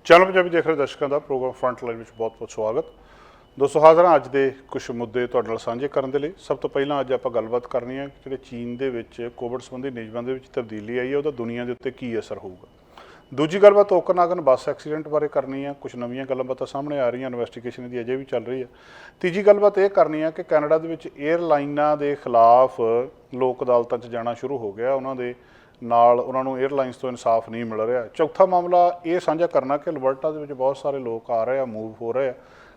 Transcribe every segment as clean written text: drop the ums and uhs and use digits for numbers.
Channel Punjabi ਦੇਖ ਰਹੇ ਦਰਸ਼ਕਾਂ ਦਾ ਪ੍ਰੋਗਰਾਮ ਫਰੰਟ ਲਾਈਨ ਵਿੱਚ ਬਹੁਤ-ਬਹੁਤ ਸਵਾਗਤ। ਦੋਸਤੋ ਹਾਜ਼ਰ ਹਾਂ ਅੱਜ ਦੇ ਕੁਝ ਮੁੱਦੇ ਤੁਹਾਡੇ ਨਾਲ ਸਾਂਝੇ ਕਰਨ ਦੇ ਲਈ। ਸਭ ਤੋਂ ਪਹਿਲਾਂ ਅੱਜ ਆਪਾਂ ਗੱਲਬਾਤ ਕਰਨੀ ਹੈ ਜਿਹੜੇ ਚੀਨ ਦੇ ਵਿੱਚ ਕੋਵਿਡ ਸੰਬੰਧੀ ਨਿਯਮਾਂ ਦੇ ਵਿੱਚ ਤਬਦੀਲੀ ਆਈ ਹੈ ਉਹਦਾ ਦੁਨੀਆ ਦੇ ਉੱਤੇ ਕੀ ਅਸਰ ਹੋਊਗਾ। ਦੂਜੀ ਗੱਲਬਾਤ ਓਕਨਾਗਨ ਬੱਸ ਐਕਸੀਡੈਂਟ ਬਾਰੇ ਕਰਨੀ ਹੈ। ਕੁਝ ਨਵੀਆਂ ਗੱਲਾਂ ਸਾਹਮਣੇ ਆ ਰਹੀਆਂ, ਇਨਵੈਸਟੀਗੇਸ਼ਨ ਦੀ ਅਜੇ ਵੀ ਚੱਲ ਰਹੀ ਹੈ। ਤੀਜੀ ਗੱਲਬਾਤ ਇਹ ਕਰਨੀ ਹੈ ਕਿ ਕੈਨੇਡਾ ਦੇ ਵਿੱਚ ਏਅਰਲਾਈਨਾਂ ਦੇ ਖਿਲਾਫ ਲੋਕ ਅਦਾਲਤਾਂ 'ਚ ਜਾਣਾ ਸ਼ੁਰੂ ਹੋ ਗਿਆ, ਉਹਨਾਂ ਦੇ ਨਾਲ ਉਹਨਾਂ ਨੂੰ ਏਅਰਲਾਈਨਸ ਤੋਂ ਇਨਸਾਫ ਨਹੀਂ ਮਿਲ ਰਿਹਾ। ਚੌਥਾ ਮਾਮਲਾ ਇਹ ਸਾਂਝਾ ਕਰਨਾ ਕਿ ਅਲਬਰਟਾ ਦੇ ਵਿੱਚ ਬਹੁਤ ਸਾਰੇ ਲੋਕ ਆ ਰਹੇ ਆ, ਮੂਵ ਹੋ ਰਹੇ ਆ,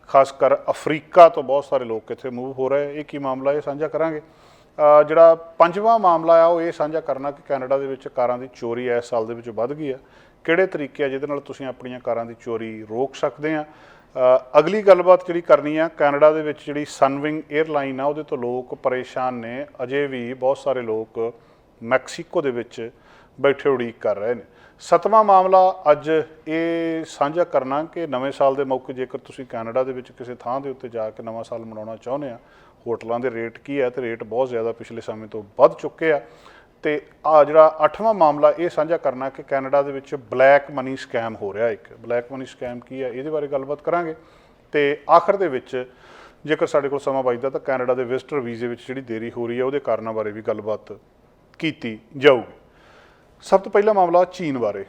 ਖਾਸ ਕਰ ਅਫਰੀਕਾ ਤੋਂ ਬਹੁਤ ਸਾਰੇ ਲੋਕ ਇੱਥੇ ਮੂਵ ਹੋ ਰਹੇ। ਇਹ ਕੀ ਮਾਮਲਾ, ਇਹ ਸਾਂਝਾ ਕਰਾਂਗੇ। ਜਿਹੜਾ ਪੰਜਵਾਂ ਮਾਮਲਾ ਆ ਉਹ ਇਹ ਸਾਂਝਾ ਕਰਨਾ ਕਿ ਕੈਨੇਡਾ ਦੇ ਵਿੱਚ ਕਾਰਾਂ ਦੀ ਚੋਰੀ ਇਸ ਸਾਲ ਦੇ ਵਿੱਚ ਵੱਧ ਗਈ ਆ। ਕਿਹੜੇ ਤਰੀਕੇ ਆ ਜਿਹਦੇ ਨਾਲ ਤੁਸੀਂ ਆਪਣੀਆਂ ਕਾਰਾਂ ਦੀ ਚੋਰੀ ਰੋਕ ਸਕਦੇ ਆ। ਅਗਲੀ ਗੱਲਬਾਤ ਜਿਹੜੀ ਕਰਨੀ ਆ, ਕੈਨੇਡਾ ਦੇ ਵਿੱਚ ਜਿਹੜੀ ਸਨਵਿੰਗ ਏਅਰਲਾਈਨ ਆ ਉਹਦੇ ਤੋਂ ਲੋਕ ਪਰੇਸ਼ਾਨ ਨੇ। ਅਜੇ ਵੀ ਬਹੁਤ ਸਾਰੇ ਲੋਕ ਮੈਕਸੀਕੋ ਦੇ ਵਿੱਚ ਬੈਠੇ ਉਡੀਕ ਕਰ ਰਹੇ ਨੇ। ਸੱਤਵਾਂ ਮਾਮਲਾ ਅੱਜ ਇਹ ਸਾਂਝਾ ਕਰਨਾ ਕਿ ਨਵੇਂ ਸਾਲ ਦੇ ਮੌਕੇ ਜੇਕਰ ਤੁਸੀਂ ਕੈਨੇਡਾ ਦੇ ਵਿੱਚ ਕਿਸੇ ਥਾਂ ਦੇ ਉੱਤੇ ਜਾ ਕੇ ਨਵਾਂ ਸਾਲ ਮਨਾਉਣਾ ਚਾਹੁੰਦੇ ਆ, ਹੋਟਲਾਂ ਦੇ ਰੇਟ ਕੀ ਹੈ, ਅਤੇ ਰੇਟ ਬਹੁਤ ਜ਼ਿਆਦਾ ਪਿਛਲੇ ਸਮੇਂ ਤੋਂ ਵੱਧ ਚੁੱਕੇ ਆ। ਅਤੇ ਜਿਹੜਾ ਅੱਠਵਾਂ ਮਾਮਲਾ ਇਹ ਸਾਂਝਾ ਕਰਨਾ ਕਿ ਕੈਨੇਡਾ ਦੇ ਵਿੱਚ ਬਲੈਕ ਮਨੀ ਸਕੈਮ ਹੋ ਰਿਹਾ। ਇੱਕ ਬਲੈਕ ਮਨੀ ਸਕੈਮ ਕੀ ਹੈ ਇਹਦੇ ਬਾਰੇ ਗੱਲਬਾਤ ਕਰਾਂਗੇ। ਅਤੇ ਆਖਰ ਦੇ ਵਿੱਚ ਜੇਕਰ ਸਾਡੇ ਕੋਲ ਸਮਾਂ ਬਚਦਾ ਤਾਂ ਕੈਨੇਡਾ ਦੇ ਵਿਜ਼ਟਰ ਵੀਜ਼ੇ ਵਿੱਚ ਜਿਹੜੀ ਦੇਰੀ ਹੋ ਰਹੀ ਹੈ ਉਹਦੇ ਕਾਰਨਾਂ ਬਾਰੇ ਵੀ ਗੱਲਬਾਤ ਕੀਤੀ ਜਾਊਗੀ। ਸਭ ਤੋਂ ਪਹਿਲਾ ਮਾਮਲਾ ਚੀਨ ਬਾਰੇ।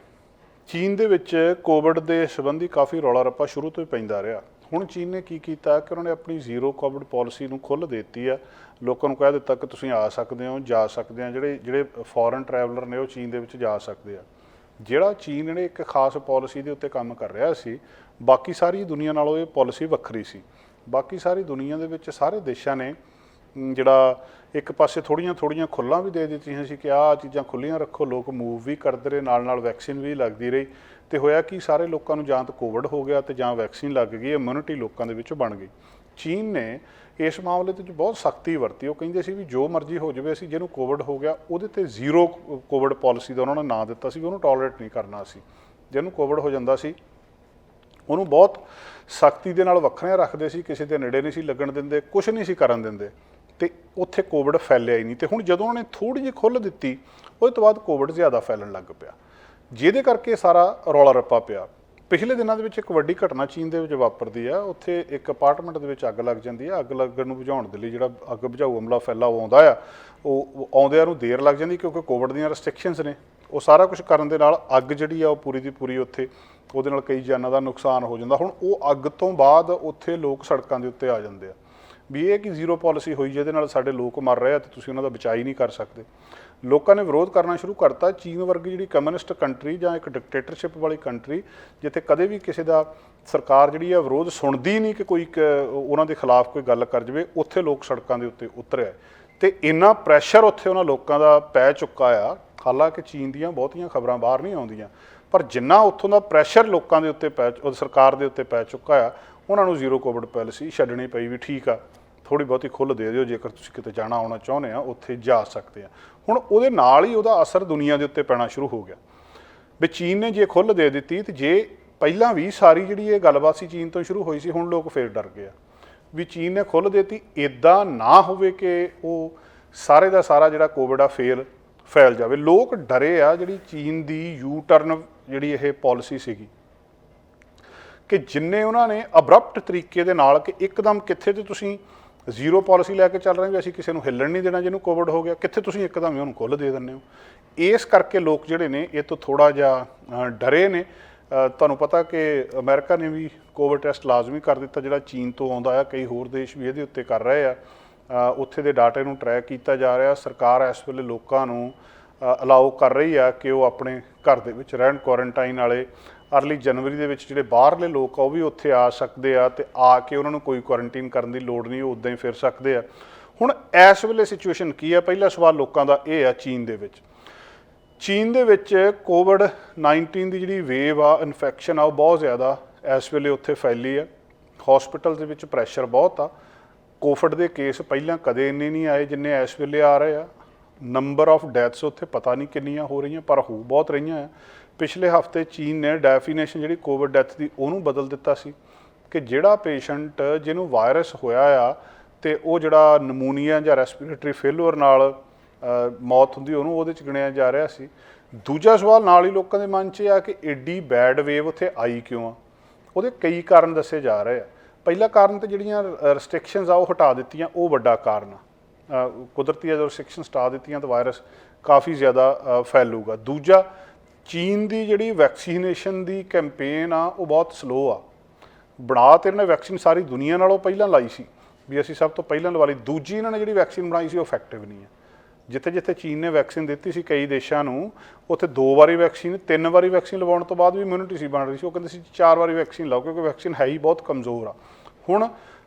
ਚੀਨ ਦੇ ਵਿੱਚ ਕੋਵਿਡ ਦੇ ਸੰਬੰਧੀ ਕਾਫੀ ਰੌਲਾ ਰੱਪਾ ਸ਼ੁਰੂ ਤੋਂ ਹੀ ਪੈਂਦਾ ਰਿਹਾ। ਹੁਣ ਚੀਨ ਨੇ ਕੀ ਕੀਤਾ ਕਿ ਉਹਨਾਂ ਨੇ ਆਪਣੀ ਜ਼ੀਰੋ ਕੋਵਿਡ ਪਾਲਿਸੀ ਨੂੰ ਖੁੱਲ੍ਹ ਦੇ ਦਿੱਤੀ ਆ। ਲੋਕਾਂ ਨੂੰ ਕਹਿ ਦਿੱਤਾ ਕਿ ਤੁਸੀਂ ਆ ਸਕਦੇ ਹੋ, ਜਾ ਸਕਦੇ ਆ। ਜਿਹੜੇ ਫੋਰਨ ਟਰੈਵਲਰ ਨੇ ਉਹ ਚੀਨ ਦੇ ਵਿੱਚ ਜਾ ਸਕਦੇ ਆ। ਜਿਹੜਾ ਚੀਨ ਨੇ ਇੱਕ ਖਾਸ ਪਾਲਿਸੀ ਦੇ ਉੱਤੇ ਕੰਮ ਕਰ ਰਿਹਾ ਸੀ, ਬਾਕੀ ਸਾਰੀ ਦੁਨੀਆ ਨਾਲੋਂ ਇਹ ਪਾਲਿਸੀ ਵੱਖਰੀ ਸੀ। ਬਾਕੀ ਸਾਰੀ ਦੁਨੀਆ ਦੇ ਵਿੱਚ ਸਾਰੇ ਦੇਸ਼ਾਂ ਨੇ ਜਿਹੜਾ ਇੱਕ ਪਾਸੇ ਥੋੜ੍ਹੀਆਂ ਖੁੱਲ੍ਹਾਂ ਵੀ ਦੇ ਦਿੱਤੀਆਂ ਸੀ ਕਿ ਆਹ ਚੀਜ਼ਾਂ ਖੁੱਲ੍ਹੀਆਂ ਰੱਖੋ, ਲੋਕ ਮੂਵ ਵੀ ਕਰਦੇ ਰਹੇ, ਨਾਲ ਵੈਕਸੀਨ ਵੀ ਲੱਗਦੀ ਰਹੀ। ਅਤੇ ਹੋਇਆ ਕਿ ਸਾਰੇ ਲੋਕਾਂ ਨੂੰ ਜਾਂ ਤਾਂ ਕੋਵਿਡ ਹੋ ਗਿਆ ਅਤੇ ਜਾਂ ਵੈਕਸੀਨ ਲੱਗ ਗਈ, ਇਮਿਊਨਿਟੀ ਲੋਕਾਂ ਦੇ ਵਿੱਚ ਬਣ ਗਈ। ਚੀਨ ਨੇ ਇਸ ਮਾਮਲੇ ਦੇ ਵਿੱਚ ਬਹੁਤ ਸਖਤੀ ਵਰਤੀ। ਉਹ ਕਹਿੰਦੇ ਸੀ ਵੀ ਜੋ ਮਰਜ਼ੀ ਹੋ ਜਾਵੇ, ਅਸੀਂ ਜਿਹਨੂੰ ਕੋਵਿਡ ਹੋ ਗਿਆ ਉਹਦੇ 'ਤੇ ਜ਼ੀਰੋ ਕੋਵਿਡ ਪਾਲਿਸੀ ਦਾ ਉਹਨਾਂ ਨੇ ਨਾਂ ਦਿੱਤਾ ਸੀ, ਉਹਨੂੰ ਟੋਲਰੇਟ ਨਹੀਂ ਕਰਨਾ ਸੀ। ਜਿਹਨੂੰ ਕੋਵਿਡ ਹੋ ਜਾਂਦਾ ਸੀ ਉਹਨੂੰ ਬਹੁਤ ਸਖਤੀ ਦੇ ਨਾਲ ਵੱਖਰਿਆਂ ਰੱਖਦੇ ਸੀ, ਕਿਸੇ ਦੇ ਨੇੜੇ ਨਹੀਂ ਸੀ ਲੱਗਣ ਦਿੰਦੇ, ਕੁਛ ਨਹੀਂ ਸੀ ਕਰਨ ਦਿੰਦੇ, ਅਤੇ ਉੱਥੇ ਕੋਵਿਡ ਫੈਲਿਆ ਹੀ ਨਹੀਂ। ਅਤੇ ਹੁਣ ਜਦੋਂ ਉਹਨੇ ਥੋੜ੍ਹੀ ਜਿਹੀ ਖੁੱਲ੍ਹ ਦਿੱਤੀ ਉਹਦੇ ਤੋਂ ਬਾਅਦ ਕੋਵਿਡ ਜ਼ਿਆਦਾ ਫੈਲਣ ਲੱਗ ਪਿਆ, ਜਿਹਦੇ ਕਰਕੇ ਸਾਰਾ ਰੌਲਾ ਰੱਪਾ ਪਿਆ। ਪਿਛਲੇ ਦਿਨਾਂ ਦੇ ਵਿੱਚ ਇੱਕ ਵੱਡੀ ਘਟਨਾ ਚੀਨ ਦੇ ਵਿੱਚ ਵਾਪਰਦੀ ਆ। ਉੱਥੇ ਇੱਕ ਅਪਾਰਟਮੈਂਟ ਦੇ ਵਿੱਚ ਅੱਗ ਲੱਗ ਜਾਂਦੀ ਆ। ਅੱਗ ਲੱਗਣ ਨੂੰ ਬੁਝਾਉਣ ਦੇ ਲਈ ਜਿਹੜਾ ਅੱਗ ਬੁਝਾਊ ਅਮਲਾ ਫੈਲਾ ਉਹ ਆਉਂਦਾ ਆ, ਉਹ ਆਉਂਦਿਆਂ ਨੂੰ ਦੇਰ ਲੱਗ ਜਾਂਦੀ ਕਿਉਂਕਿ ਕੋਵਿਡ ਦੀਆਂ ਰੈਸਟ੍ਰਿਕਸ਼ਨਸ ਨੇ। ਉਹ ਸਾਰਾ ਕੁਛ ਕਰਨ ਦੇ ਨਾਲ ਅੱਗ ਜਿਹੜੀ ਆ ਉਹ ਪੂਰੀ ਦੀ ਪੂਰੀ ਉੱਥੇ ਉਹਦੇ ਨਾਲ ਕਈ ਜਾਨਾਂ ਦਾ ਨੁਕਸਾਨ ਹੋ ਜਾਂਦਾ। ਹੁਣ ਉਹ ਅੱਗ ਤੋਂ ਬਾਅਦ ਉੱਥੇ ਲੋਕ ਸੜਕਾਂ ਦੇ ਉੱਤੇ ਆ ਜਾਂਦੇ ਆ ਵੀ ਇਹ ਕਿ ਜ਼ੀਰੋ ਪਾਲਿਸੀ ਹੋਈ ਜਿਹਦੇ ਨਾਲ ਸਾਡੇ ਲੋਕ ਮਰ ਰਹੇ ਆ ਅਤੇ ਤੁਸੀਂ ਉਹਨਾਂ ਦਾ ਬਚਾਅ ਹੀ ਨਹੀਂ ਕਰ ਸਕਦੇ। ਲੋਕਾਂ ਨੇ ਵਿਰੋਧ ਕਰਨਾ ਸ਼ੁਰੂ ਕਰਤਾ। ਚੀਨ ਵਰਗੀ ਜਿਹੜੀ ਕਮਿਊਨਿਸਟ ਕੰਟਰੀ ਜਾਂ ਇੱਕ ਡਿਕਟੇਟਰਸ਼ਿਪ ਵਾਲੀ ਕੰਟਰੀ, ਜਿੱਥੇ ਕਦੇ ਵੀ ਕਿਸੇ ਦਾ ਸਰਕਾਰ ਜਿਹੜੀ ਆ ਵਿਰੋਧ ਸੁਣਦੀ ਨਹੀਂ ਕਿ ਕੋਈ ਉਹਨਾਂ ਦੇ ਖਿਲਾਫ ਕੋਈ ਗੱਲ ਕਰ ਜਾਵੇ, ਉੱਥੇ ਲੋਕ ਸੜਕਾਂ ਦੇ ਉੱਤੇ ਉਤਰਿਆ ਅਤੇ ਇੰਨਾ ਪ੍ਰੈਸ਼ਰ ਉੱਥੇ ਉਹਨਾਂ ਲੋਕਾਂ ਦਾ ਪੈ ਚੁੱਕਾ ਆ। ਹਾਲਾਂਕਿ ਚੀਨ ਦੀਆਂ ਬਹੁਤੀਆਂ ਖਬਰਾਂ ਬਾਹਰ ਨਹੀਂ ਆਉਂਦੀਆਂ, ਪਰ ਜਿੰਨਾ ਉੱਥੋਂ ਦਾ ਪ੍ਰੈਸ਼ਰ ਲੋਕਾਂ ਦੇ ਉੱਤੇ ਸਰਕਾਰ ਦੇ ਉੱਤੇ ਪੈ ਚੁੱਕਾ ਆ, ਉਹਨਾਂ ਨੂੰ ਜ਼ੀਰੋ ਕੋਵਿਡ ਪਾਲਿਸੀ ਛੱਡਣੀ ਪਈ ਵੀ ਠੀਕ ਆ, ਥੋੜ੍ਹੀ ਬਹੁਤੀ ਖੁੱਲ੍ਹ ਦੇ ਦਿਓ, ਜੇਕਰ ਤੁਸੀਂ ਕਿਤੇ ਜਾਣਾ ਆਉਣਾ ਚਾਹੁੰਦੇ ਆ ਉੱਥੇ ਜਾ ਸਕਦੇ ਆ। ਹੁਣ ਉਹਦੇ ਨਾਲ ਹੀ ਉਹਦਾ ਅਸਰ ਦੁਨੀਆ ਦੇ ਉੱਤੇ ਪੈਣਾ ਸ਼ੁਰੂ ਹੋ ਗਿਆ ਵੀ ਚੀਨ ਨੇ ਜੇ ਖੁੱਲ੍ਹ ਦੇ ਦਿੱਤੀ, ਅਤੇ ਜੇ ਪਹਿਲਾਂ ਵੀ ਸਾਰੀ ਜਿਹੜੀ ਇਹ ਗੱਲਬਾਤ ਸੀ ਚੀਨ ਤੋਂ ਸ਼ੁਰੂ ਹੋਈ ਸੀ, ਹੁਣ ਲੋਕ ਫੇਰ ਡਰ ਗਏ ਆ ਵੀ ਚੀਨ ਨੇ ਖੁੱਲ੍ਹ ਦੇ ਦਿੱਤੀ, ਇੱਦਾਂ ਨਾ ਹੋਵੇ ਕਿ ਉਹ ਸਾਰੇ ਦਾ ਸਾਰਾ ਜਿਹੜਾ ਕੋਵਿਡ ਆ ਫੈਲ ਜਾਵੇ। ਲੋਕ ਡਰੇ ਆ। ਜਿਹੜੀ ਚੀਨ ਦੀ ਯੂ ਟਰਨ ਜਿਹੜੀ ਇਹ ਪਾਲਿਸੀ ਸੀਗੀ ਕਿ ਜਿੰਨੇ ਉਹਨਾਂ ਨੇ ਅਬਰਪਟ ਤਰੀਕੇ ਦੇ ਨਾਲ ਕਿ ਇੱਕਦਮ ਕਿੱਥੇ ਤੇ ਤੁਸੀਂ ਜ਼ੀਰੋ ਪਾਲਿਸੀ ਲੈ ਕੇ ਚੱਲ ਰਹੇ ਹੋ, ਅਸੀਂ ਕਿਸੇ ਨੂੰ ਹਿੱਲਣ ਨਹੀਂ ਦੇਣਾ ਜਿਹਨੂੰ ਕੋਵਿਡ ਹੋ ਗਿਆ, ਕਿੱਥੇ ਤੁਸੀਂ ਇੱਕਦਮ ਹੀ ਉਹਨੂੰ ਖੁੱਲ੍ਹ ਦੇ ਦਿੰਦੇ ਹੋ। ਇਸ ਕਰਕੇ ਲੋਕ ਜਿਹੜੇ ਨੇ ਇਹ ਤੋਂ ਥੋੜ੍ਹਾ ਜਿਹਾ ਡਰੇ ਨੇ। ਤੁਹਾਨੂੰ ਪਤਾ ਕਿ ਅਮਰੀਕਾ ਨੇ ਵੀ ਕੋਵਿਡ ਟੈਸਟ ਲਾਜ਼ਮੀ ਕਰ ਦਿੱਤਾ ਜਿਹੜਾ ਚੀਨ ਤੋਂ ਆਉਂਦਾ ਆ। ਕਈ ਹੋਰ ਦੇਸ਼ ਵੀ ਇਹਦੇ ਉੱਤੇ ਕਰ ਰਹੇ ਆ। ਉੱਥੇ ਦੇ ਡਾਟੇ ਨੂੰ ਟਰੈਕ ਕੀਤਾ ਜਾ ਰਿਹਾ। ਸਰਕਾਰ ਇਸ ਵੇਲੇ ਲੋਕਾਂ ਨੂੰ ਅਲਾਓ ਕਰ ਰਹੀ ਆ ਕਿ ਉਹ ਆਪਣੇ ਘਰ ਦੇ ਵਿੱਚ ਰਹਿਣ। ਕੁਆਰੰਟਾਈਨ ਵਾਲੇ ਅਰਲੀ ਜਨਵਰੀ ਦੇ ਵਿੱਚ ਜਿਹੜੇ ਬਾਹਰਲੇ ਲੋਕ ਆ ਉਹ ਵੀ ਉੱਥੇ ਆ ਸਕਦੇ ਆ, ਅਤੇ ਆ ਕੇ ਉਹਨਾਂ ਨੂੰ ਕੋਈ ਕੁਆਰੰਟੀਨ ਕਰਨ ਦੀ ਲੋੜ ਨਹੀਂ, ਉਹ ਉੱਦਾਂ ਹੀ ਫਿਰ ਸਕਦੇ ਆ। ਹੁਣ ਇਸ ਵੇਲੇ ਸਿਚੁਏਸ਼ਨ ਕੀ ਆ? ਪਹਿਲਾ ਸਵਾਲ ਲੋਕਾਂ ਦਾ ਇਹ ਆ ਚੀਨ ਦੇ ਵਿੱਚ ਕੋਵਿਡ-19 ਦੀ ਜਿਹੜੀ ਵੇਵ ਆ, ਇਨਫੈਕਸ਼ਨ ਆ, ਉਹ ਬਹੁਤ ਜ਼ਿਆਦਾ ਇਸ ਵੇਲੇ ਉੱਥੇ ਫੈਲੀ ਆ। ਹੌਸਪੀਟਲ ਦੇ ਵਿੱਚ ਪ੍ਰੈਸ਼ਰ ਬਹੁਤ ਆ। ਕੋਵਿਡ ਦੇ ਕੇਸ ਪਹਿਲਾਂ ਕਦੇ ਇੰਨੇ ਨਹੀਂ ਆਏ ਜਿੰਨੇ ਇਸ ਵੇਲੇ ਆ ਰਹੇ ਆ। ਨੰਬਰ ਆਫ ਡੈਥਸ ਉੱਥੇ ਪਤਾ ਨਹੀਂ ਕਿੰਨੀਆਂ ਹੋ ਰਹੀਆਂ, ਪਰ ਹੋ ਬਹੁਤ ਰਹੀਆਂ ਆ। ਪਿਛਲੇ ਹਫ਼ਤੇ ਚੀਨ ਨੇ ਡੈਫੀਨੇਸ਼ਨ ਜਿਹੜੀ ਕੋਵਿਡ ਡੈਥ ਦੀ ਉਹਨੂੰ ਬਦਲ ਦਿੱਤਾ ਸੀ ਕਿ ਜਿਹੜਾ ਪੇਸ਼ੈਂਟ ਜਿਹਨੂੰ ਵਾਇਰਸ ਹੋਇਆ ਆ ਅਤੇ ਉਹ ਜਿਹੜਾ ਨਮੂਨੀਆ ਜਾਂ ਰੈਸਪੀਰੇਟਰੀ ਫੇਲੂਅਰ ਨਾਲ ਮੌਤ ਹੁੰਦੀ ਉਹਨੂੰ ਉਹਦੇ 'ਚ ਗਿਣਿਆ ਜਾ ਰਿਹਾ ਸੀ। ਦੂਜਾ ਸਵਾਲ ਨਾਲ ਹੀ ਲੋਕਾਂ ਦੇ ਮਨ 'ਚ ਆ ਕਿ ਐਡੀ ਬੈਡ ਵੇਵ ਉੱਥੇ ਆਈ ਕਿਉਂ ਆ। ਉਹਦੇ ਕਈ ਕਾਰਨ ਦੱਸੇ ਜਾ ਰਹੇ ਆ। ਪਹਿਲਾ ਕਾਰਨ ਤਾਂ ਜਿਹੜੀਆਂ ਰਿਸਟ੍ਰਿਕਸ਼ਨਸ ਆ ਉਹ ਹਟਾ ਦਿੱਤੀਆਂ, ਉਹ ਵੱਡਾ ਕਾਰਨ ਆ। ਕੁਦਰਤੀ ਜਦੋਂ ਰਿਸਟ੍ਰਿਕਸ਼ਨਸ ਹਟਾ ਦਿੱਤੀਆਂ ਤਾਂ ਵਾਇਰਸ ਕਾਫੀ ਜ਼ਿਆਦਾ ਫੈਲੂਗਾ। ਦੂਜਾ, ਚੀਨ ਦੀ ਜਿਹੜੀ ਵੈਕਸੀਨੇਸ਼ਨ ਦੀ ਕੈਂਪੇਨ ਆ ਉਹ ਬਹੁਤ ਸਲੋ ਆ। ਬਣਾ ਤੇ ਇਹਨਾਂ ਨੇ ਵੈਕਸੀਨ ਸਾਰੀ ਦੁਨੀਆ ਨਾਲੋਂ ਪਹਿਲਾਂ ਲਾਈ ਸੀ ਵੀ ਅਸੀਂ ਸਭ ਤੋਂ ਪਹਿਲਾਂ ਲਵਾ ਲਈ। ਦੂਜੀ ਇਹਨਾਂ ਨੇ ਜਿਹੜੀ ਵੈਕਸੀਨ ਬਣਾਈ ਸੀ ਉਹ ਇਫੈਕਟਿਵ ਨਹੀਂ ਹੈ। ਜਿੱਥੇ ਜਿੱਥੇ ਚੀਨ ਨੇ ਵੈਕਸੀਨ ਦਿੱਤੀ ਸੀ ਕਈ ਦੇਸ਼ਾਂ ਨੂੰ, ਉੱਥੇ 2 ਵਾਰੀ ਵੈਕਸੀਨ 3 ਵਾਰੀ ਵੈਕਸੀਨ ਲਵਾਉਣ ਤੋਂ ਬਾਅਦ ਵੀ ਇਮਿਊਨਿਟੀ ਸੀ ਬਣ ਰਹੀ ਸੀ। ਉਹ ਕਹਿੰਦੇ ਸੀ 4 ਵਾਰੀ ਵੈਕਸੀਨ ਲਾਓ ਕਿਉਂਕਿ ਵੈਕਸੀਨ ਹੈ ਹੀ ਬਹੁਤ ਕਮਜ਼ੋਰ ਆ। ਹੁਣ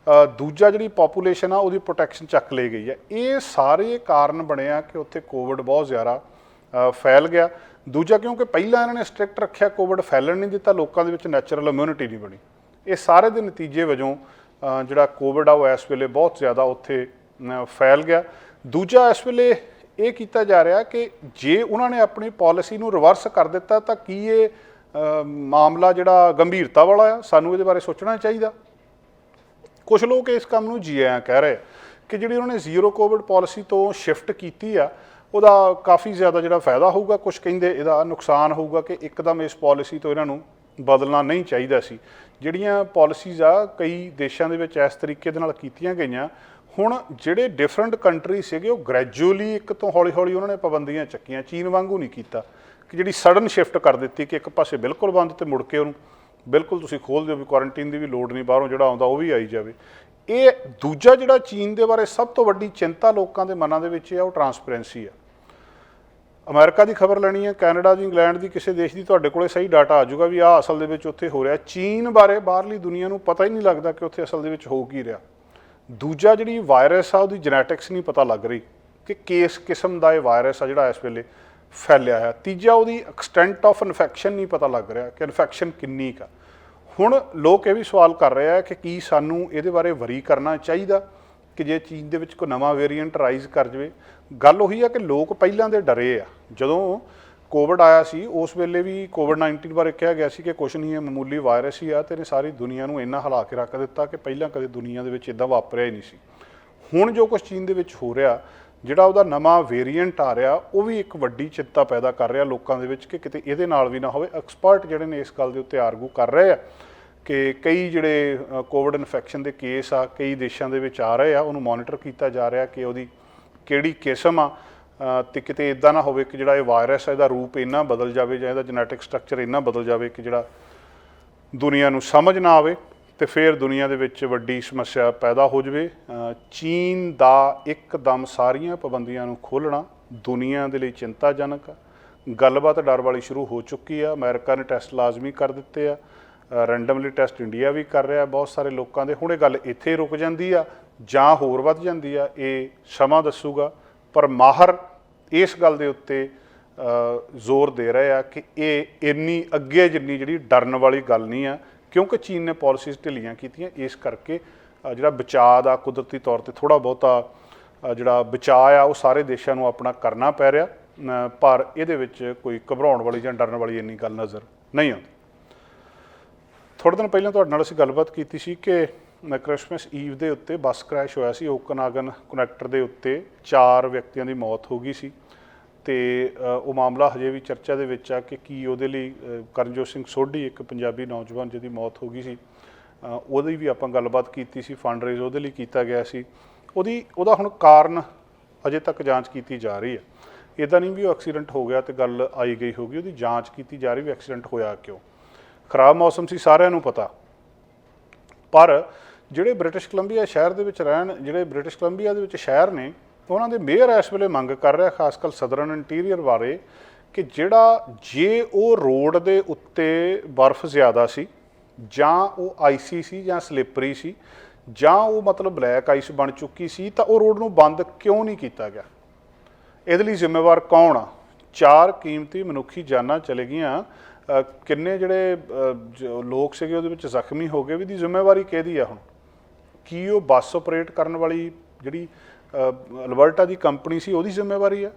ਦੂਜਾ ਜਿਹੜੀ ਪਾਪੂਲੇਸ਼ਨ ਆ ਉਹਦੀ ਪ੍ਰੋਟੈਕਸ਼ਨ ਚੱਕ ਲਈ ਗਈ ਹੈ। ਇਹ ਸਾਰੇ ਕਾਰਨ ਬਣੇ ਆ ਕਿ ਉੱਥੇ ਕੋਵਿਡ ਬਹੁਤ ਜ਼ਿਆਦਾ ਫੈਲ ਗਿਆ। ਦੂਜਾ, ਕਿਉਂਕਿ ਪਹਿਲਾਂ ਇਹਨਾਂ ਨੇ ਸਟ੍ਰਿਕਟ ਰੱਖਿਆ, ਕੋਵਿਡ ਫੈਲਣ ਨਹੀਂ ਦਿੱਤਾ, ਲੋਕਾਂ ਦੇ ਵਿੱਚ ਨੈਚੁਰਲ ਇਮਿਊਨਿਟੀ ਨਹੀਂ ਬਣੀ। ਇਹ ਸਾਰੇ ਦੇ ਨਤੀਜੇ ਵਜੋਂ ਜਿਹੜਾ ਕੋਵਿਡ ਆ ਉਹ ਇਸ ਵੇਲੇ ਬਹੁਤ ਜ਼ਿਆਦਾ ਉੱਥੇ ਫੈਲ ਗਿਆ। ਦੂਜਾ, ਇਸ ਵੇਲੇ ਇਹ ਕੀਤਾ ਜਾ ਰਿਹਾ ਕਿ ਜੇ ਉਹਨਾਂ ਨੇ ਆਪਣੀ ਪਾਲਿਸੀ ਨੂੰ ਰਿਵਰਸ ਕਰ ਦਿੱਤਾ ਤਾਂ ਕੀ ਇਹ ਮਾਮਲਾ ਜਿਹੜਾ ਗੰਭੀਰਤਾ ਵਾਲਾ ਆ, ਸਾਨੂੰ ਇਹਦੇ ਬਾਰੇ ਸੋਚਣਾ ਚਾਹੀਦਾ। ਕੁਝ ਲੋਕ ਇਸ ਕੰਮ ਨੂੰ ਜੀ ਆਇਆਂ ਕਹਿ ਰਹੇ ਕਿ ਜਿਹੜੀ ਉਹਨਾਂ ਨੇ ਜ਼ੀਰੋ ਕੋਵਿਡ ਪਾਲਿਸੀ ਤੋਂ ਸ਼ਿਫਟ ਕੀਤੀ ਆ ਉਹਦਾ ਕਾਫੀ ਜ਼ਿਆਦਾ ਜਿਹੜਾ ਫਾਇਦਾ ਹੋਊਗਾ। ਕੁਝ ਕਹਿੰਦੇ ਇਹਦਾ ਨੁਕਸਾਨ ਹੋਊਗਾ ਕਿ ਇੱਕਦਮ ਇਸ ਪਾਲਿਸੀ ਤੋਂ ਇਹਨਾਂ ਨੂੰ ਬਦਲਣਾ ਨਹੀਂ ਚਾਹੀਦਾ ਸੀ। ਜਿਹੜੀਆਂ ਪਾਲਿਸੀਜ਼ ਆ ਕਈ ਦੇਸ਼ਾਂ ਦੇ ਵਿੱਚ ਇਸ ਤਰੀਕੇ ਦੇ ਨਾਲ ਕੀਤੀਆਂ ਗਈਆਂ। ਹੁਣ ਜਿਹੜੇ ਡਿਫਰੈਂਟ ਕੰਟਰੀ ਸੀਗੇ ਉਹ ਗ੍ਰੈਜੂਅਲੀ ਇੱਕ ਤੋਂ ਹੌਲੀ ਹੌਲੀ ਉਹਨਾਂ ਨੇ ਪਾਬੰਦੀਆਂ ਚੱਕੀਆਂ। ਚੀਨ ਵਾਂਗੂ ਨਹੀਂ ਕੀਤਾ ਕਿ ਜਿਹੜੀ ਸਡਨ ਸ਼ਿਫਟ ਕਰ ਦਿੱਤੀ ਕਿ ਇੱਕ ਪਾਸੇ ਬਿਲਕੁਲ ਬੰਦ ਤੇ ਮੁੜ ਕੇ ਉਹਨੂੰ ਬਿਲਕੁਲ ਤੁਸੀਂ ਖੋਲ੍ਹ ਦਿਓ ਵੀ ਕੁਆਰੰਟੀਨ ਦੀ ਵੀ ਲੋੜ ਨਹੀਂ, ਬਾਹਰੋਂ ਜਿਹੜਾ ਆਉਂਦਾ ਉਹ ਵੀ ਆਈ ਜਾਵੇ। ਇਹ ਦੂਜਾ ਜਿਹੜਾ ਚੀਨ ਦੇ ਬਾਰੇ ਸਭ ਤੋਂ ਵੱਡੀ ਚਿੰਤਾ ਲੋਕਾਂ ਦੇ ਮਨਾਂ ਦੇ ਵਿੱਚ ਆ ਉਹ ਟਰਾਂਸਪੇਰੈਂਸੀ ਆ। ਅਮਰੀਕਾ ਦੀ ਖਬਰ ਲੈਣੀ ਹੈ, ਕੈਨੇਡਾ ਦੀ, ਇੰਗਲੈਂਡ ਦੀ, ਕਿਸੇ ਦੇਸ਼ ਦੀ, ਤੁਹਾਡੇ ਕੋਲੇ ਸਹੀ ਡਾਟਾ ਆ ਜਾਊਗਾ ਵੀ ਆਹ ਅਸਲ ਦੇ ਵਿੱਚ ਉੱਥੇ ਹੋ ਰਿਹਾ। ਚੀਨ ਬਾਰੇ ਬਾਹਰਲੀ ਦੁਨੀਆ ਨੂੰ ਪਤਾ ਹੀ ਨਹੀਂ ਲੱਗਦਾ ਕਿ ਉੱਥੇ ਅਸਲ ਦੇ ਵਿੱਚ ਹੋ ਕੀ ਰਿਹਾ। ਦੂਜਾ, ਜਿਹੜੀ ਵਾਇਰਸ ਆ ਉਹਦੀ ਜੈਨੇਟਿਕਸ ਨਹੀਂ ਪਤਾ ਲੱਗ ਰਹੀ ਕਿ ਕਿਸ ਕਿਸਮ ਦਾ ਇਹ ਵਾਇਰਸ ਆ ਜਿਹੜਾ ਇਸ ਵੇਲੇ ਫੈਲਿਆ ਹੈ। ਤੀਜਾ, ਉਹਦੀ ਐਕਸਟੈਂਟ ਆਫ ਇਨਫੈਕਸ਼ਨ ਨਹੀਂ ਪਤਾ ਲੱਗ ਰਿਹਾ ਕਿ ਇਨਫੈਕਸ਼ਨ ਕਿੰਨੀ ਕੁ ਆ। ਹੁਣ ਲੋਕ ਇਹ ਵੀ ਸਵਾਲ ਕਰ ਰਹੇ ਆ ਕਿ ਕੀ ਸਾਨੂੰ ਇਹਦੇ ਬਾਰੇ ਵਰੀ ਕਰਨਾ ਚਾਹੀਦਾ ਕਿ ਜੇ ਚੀਨ ਦੇ ਵਿੱਚ ਕੋਈ ਨਵਾਂ ਵੇਰੀਐਂਟ ਰਾਈਜ਼ ਕਰ ਜਾਵੇ। ਗੱਲ ਉਹੀ ਆ ਕਿ ਲੋਕ ਪਹਿਲਾਂ ਦੇ ਡਰੇ ਆ। ਜਦੋਂ ਕੋਵਿਡ ਆਇਆ ਸੀ ਉਸ ਵੇਲੇ ਵੀ ਕੋਵਿਡ-19 ਬਾਰੇ ਕਿਹਾ ਗਿਆ ਸੀ ਕਿ ਕੁਛ ਨਹੀਂ ਹੈ, ਮਾਮੂਲੀ ਵਾਇਰਸ ਹੀ ਆ ਤੇ ਇਹਨੇ ਸਾਰੀ ਦੁਨੀਆ ਨੂੰ ਇੰਨਾ ਹਿਲਾ ਕੇ ਰੱਖ ਦਿੱਤਾ ਕਿ ਪਹਿਲਾਂ ਕਦੇ ਦੁਨੀਆ ਦੇ ਵਿੱਚ ਇੱਦਾਂ ਵਾਪਰਿਆ ਹੀ ਨਹੀਂ ਸੀ। ਹੁਣ ਜੋ ਕੁਛ ਚੀਨ ਦੇ ਵਿੱਚ ਹੋ ਰਿਹਾ, ਜਿਹੜਾ ਉਹਦਾ ਨਵਾਂ ਵੇਰੀਐਂਟ ਆ ਰਿਹਾ, ਉਹ ਵੀ ਇੱਕ ਵੱਡੀ ਚਿੰਤਾ ਪੈਦਾ ਕਰ ਰਿਹਾ ਲੋਕਾਂ ਦੇ ਵਿੱਚ ਕਿ ਕਿਤੇ ਇਹਦੇ ਨਾਲ ਵੀ ਨਾ ਹੋਵੇ। ਐਕਸਪਰਟ ਜਿਹੜੇ ਨੇ ਇਸ ਗੱਲ ਦੇ ਉੱਤੇ ਆਰਗੂ ਕਰ ਰਹੇ ਆ ਕਿ ਕਈ ਜਿਹੜੇ ਕੋਵਿਡ ਇਨਫੈਕਸ਼ਨ ਦੇ ਕੇਸ ਆ ਕਈ ਦੇਸ਼ਾਂ ਦੇ ਵਿੱਚ ਆ ਰਹੇ ਆ, ਉਹਨੂੰ ਮੋਨੀਟਰ ਕੀਤਾ ਜਾ ਰਿਹਾ ਕਿ ਉਹਦੀ ਕਿਹੜੀ ਕਿਸਮ ਆ ਤੇ ਕਿਤੇ ਇੱਦਾਂ ਨਾ ਹੋਵੇ ਕਿ ਜਿਹੜਾ ਇਹ ਵਾਇਰਸ ਹੈ ਇਹਦਾ ਰੂਪ ਇੰਨਾ ਬਦਲ ਜਾਵੇ ਜਾਂ ਇਹਦਾ ਜੈਨੇਟਿਕ ਸਟਰਕਚਰ ਇੰਨਾ ਬਦਲ ਜਾਵੇ ਕਿ ਜਿਹੜਾ ਦੁਨੀਆ ਨੂੰ ਸਮਝ ਨਾ ਆਵੇ ਤੇ ਫਿਰ ਦੁਨੀਆ ਦੇ ਵਿੱਚ ਵੱਡੀ ਸਮੱਸਿਆ ਪੈਦਾ ਹੋ ਜਾਵੇ। ਚੀਨ ਦਾ ਇੱਕਦਮ ਸਾਰੀਆਂ ਪਾਬੰਦੀਆਂ ਨੂੰ ਖੋਲ੍ਹਣਾ ਦੁਨੀਆ ਦੇ ਲਈ ਚਿੰਤਾਜਨਕ ਆ। ਗੱਲਬਾਤ ਡਰ ਵਾਲੀ ਸ਼ੁਰੂ ਹੋ ਚੁੱਕੀ ਆ। ਅਮਰੀਕਾ ਨੇ ਟੈਸਟ ਲਾਜ਼ਮੀ ਕਰ ਦਿੱਤੇ ਆ, ਰੈਂਡਮਲੀ ਟੈਸਟ ਇੰਡੀਆ ਵੀ ਕਰ ਰਿਹਾ ਬਹੁਤ ਸਾਰੇ ਲੋਕਾਂ ਦੇ। ਹੁਣ ਇਹ ਗੱਲ ਇੱਥੇ ਰੁਕ ਜਾਂਦੀ ਆ ਜਾਂ ਹੋਰ ਵੱਧ ਜਾਂਦੀ ਆ, ਇਹ ਸਮਾਂ ਦੱਸੂਗਾ। ਪਰ ਮਾਹਰ ਇਸ ਗੱਲ ਦੇ ਉੱਤੇ ਜ਼ੋਰ ਦੇ ਰਹੇ ਆ ਕਿ ਇਹ ਇੰਨੀ ਅੱਗੇ ਜਿੰਨੀ ਜਿਹੜੀ ਡਰਨ ਵਾਲੀ ਗੱਲ ਨਹੀਂ ਆ, ਕਿਉਂਕਿ ਚੀਨ ਨੇ ਪਾਲਿਸੀਜ਼ ਢਿੱਲੀਆਂ ਕੀਤੀਆਂ। ਇਸ ਕਰਕੇ ਜਿਹੜਾ ਬਚਾਅ ਦਾ ਕੁਦਰਤੀ ਤੌਰ 'ਤੇ ਥੋੜ੍ਹਾ ਬਹੁਤਾ ਜਿਹੜਾ ਬਚਾਅ ਆ ਉਹ ਸਾਰੇ ਦੇਸ਼ਾਂ ਨੂੰ ਆਪਣਾ ਕਰਨਾ ਪੈ ਰਿਹਾ। ਪਰ ਇਹਦੇ ਵਿੱਚ ਕੋਈ ਘਬਰਾਉਣ ਵਾਲੀ ਜਾਂ ਡਰਨ ਵਾਲੀ ਇੰਨੀ ਗੱਲ ਨਜ਼ਰ ਨਹੀਂ ਆਉਂਦੀ। ਥੋੜ੍ਹੇ ਦਿਨ ਪਹਿਲਾਂ ਤੁਹਾਡੇ ਨਾਲ ਅਸੀਂ ਗੱਲਬਾਤ ਕੀਤੀ ਸੀ ਕਿ ਕ੍ਰਿਸਮਸ ਈਵ ਦੇ ਉੱਤੇ ਬੱਸ ਕ੍ਰੈਸ਼ ਹੋਇਆ ਸੀ। ਓਕਨਾਗਨ ਕਨੈਕਟਰ ਦੇ ਉੱਤੇ 4 ਵਿਅਕਤੀਆਂ ਦੀ ਮੌਤ ਹੋ ਗਈ ਸੀ ਤੇ ਉਹ ਮਾਮਲਾ ਹਜੇ ਵੀ ਚਰਚਾ ਦੇ ਵਿੱਚ ਆ ਕਿ ਕੀ ਉਹਦੇ ਲਈ ਕਰਨਜੋਤ ਸਿੰਘ ਸੋਢੀ ਇੱਕ ਪੰਜਾਬੀ ਨੌਜਵਾਨ ਜਿਹਦੀ ਮੌਤ ਹੋ ਗਈ ਸੀ, ਉਹਦੀ ਵੀ ਆਪਾਂ ਗੱਲਬਾਤ ਕੀਤੀ ਸੀ। ਫੰਡ ਰੇਜ਼ ਉਹਦੇ ਲਈ ਕੀਤਾ ਗਿਆ ਸੀ। ਉਹਦਾ ਹੁਣ ਕਾਰਨ ਅਜੇ ਤੱਕ ਜਾਂਚ ਕੀਤੀ ਜਾ ਰਹੀ ਹੈ। ਇੱਦਾਂ ਨਹੀਂ ਵੀ ਉਹ ਐਕਸੀਡੈਂਟ ਹੋ ਗਿਆ ਤੇ ਗੱਲ ਆਈ ਗਈ ਹੋਗੀ, ਉਹਦੀ ਜਾਂਚ ਕੀਤੀ ਜਾ ਰਹੀ ਵੀ ਐਕਸੀਡੈਂਟ ਹੋਇਆ ਕਿਉਂ। ਖਰਾਬ ਮੌਸਮ ਸੀ ਸਾਰਿਆਂ ਨੂੰ ਪਤਾ, ਪਰ ਜਿਹੜੇ ਬ੍ਰਿਟਿਸ਼ ਕੋਲੰਬੀਆ ਸ਼ਹਿਰ ਦੇ ਵਿੱਚ ਜਿਹੜੇ ਬ੍ਰਿਟਿਸ਼ ਕੋਲੰਬੀਆ ਦੇ ਵਿੱਚ ਸ਼ਹਿਰ ਨੇ, ਉਹਨਾਂ ਦੇ ਮੇਅਰ ਇਸ ਵੇਲੇ ਮੰਗ ਕਰ ਰਿਹਾ ਖਾਸ ਕਰ ਸਦਰਨ ਇੰਟੀਰੀਅਰ ਬਾਰੇ ਕਿ ਜਿਹੜਾ ਜੇ ਉਹ ਰੋਡ ਦੇ ਉੱਤੇ ਬਰਫ਼ ਜ਼ਿਆਦਾ ਸੀ ਜਾਂ ਉਹ ਆਈਸੀ ਸੀ ਜਾਂ ਸਲਿੱਪਰੀ ਸੀ ਜਾਂ ਉਹ ਮਤਲਬ ਬਲੈਕ ਆਈਸ ਬਣ ਚੁੱਕੀ ਸੀ ਤਾਂ ਉਹ ਰੋਡ ਨੂੰ ਬੰਦ ਕਿਉਂ ਨਹੀਂ ਕੀਤਾ ਗਿਆ। ਇਹਦੇ ਲਈ ਜ਼ਿੰਮੇਵਾਰ ਕੌਣ ਆ। 4 ਕੀਮਤੀ ਮਨੁੱਖੀ ਜਾਨਾਂ ਚਲੇ ਗਈਆਂ, ਕਿੰਨੇ ਜਿਹੜੇ ਲੋਕ ਸੀਗੇ ਉਹਦੇ ਵਿੱਚ ਜ਼ਖਮੀ ਹੋ ਗਏ। ਵੀ ਦੀ ਜ਼ਿੰਮੇਵਾਰੀ ਕਿਹਦੀ ਆ ਹੁਣ? ਕੀ ਉਹ ਬੱਸ ਆਪਰੇਟ ਕਰਨ ਵਾਲੀ ਜਿਹੜੀ ਅਲਬਰਟਾ ਦੀ ਕੰਪਨੀ ਸੀ ਉਹਦੀ ਜ਼ਿੰਮੇਵਾਰੀ ਆ,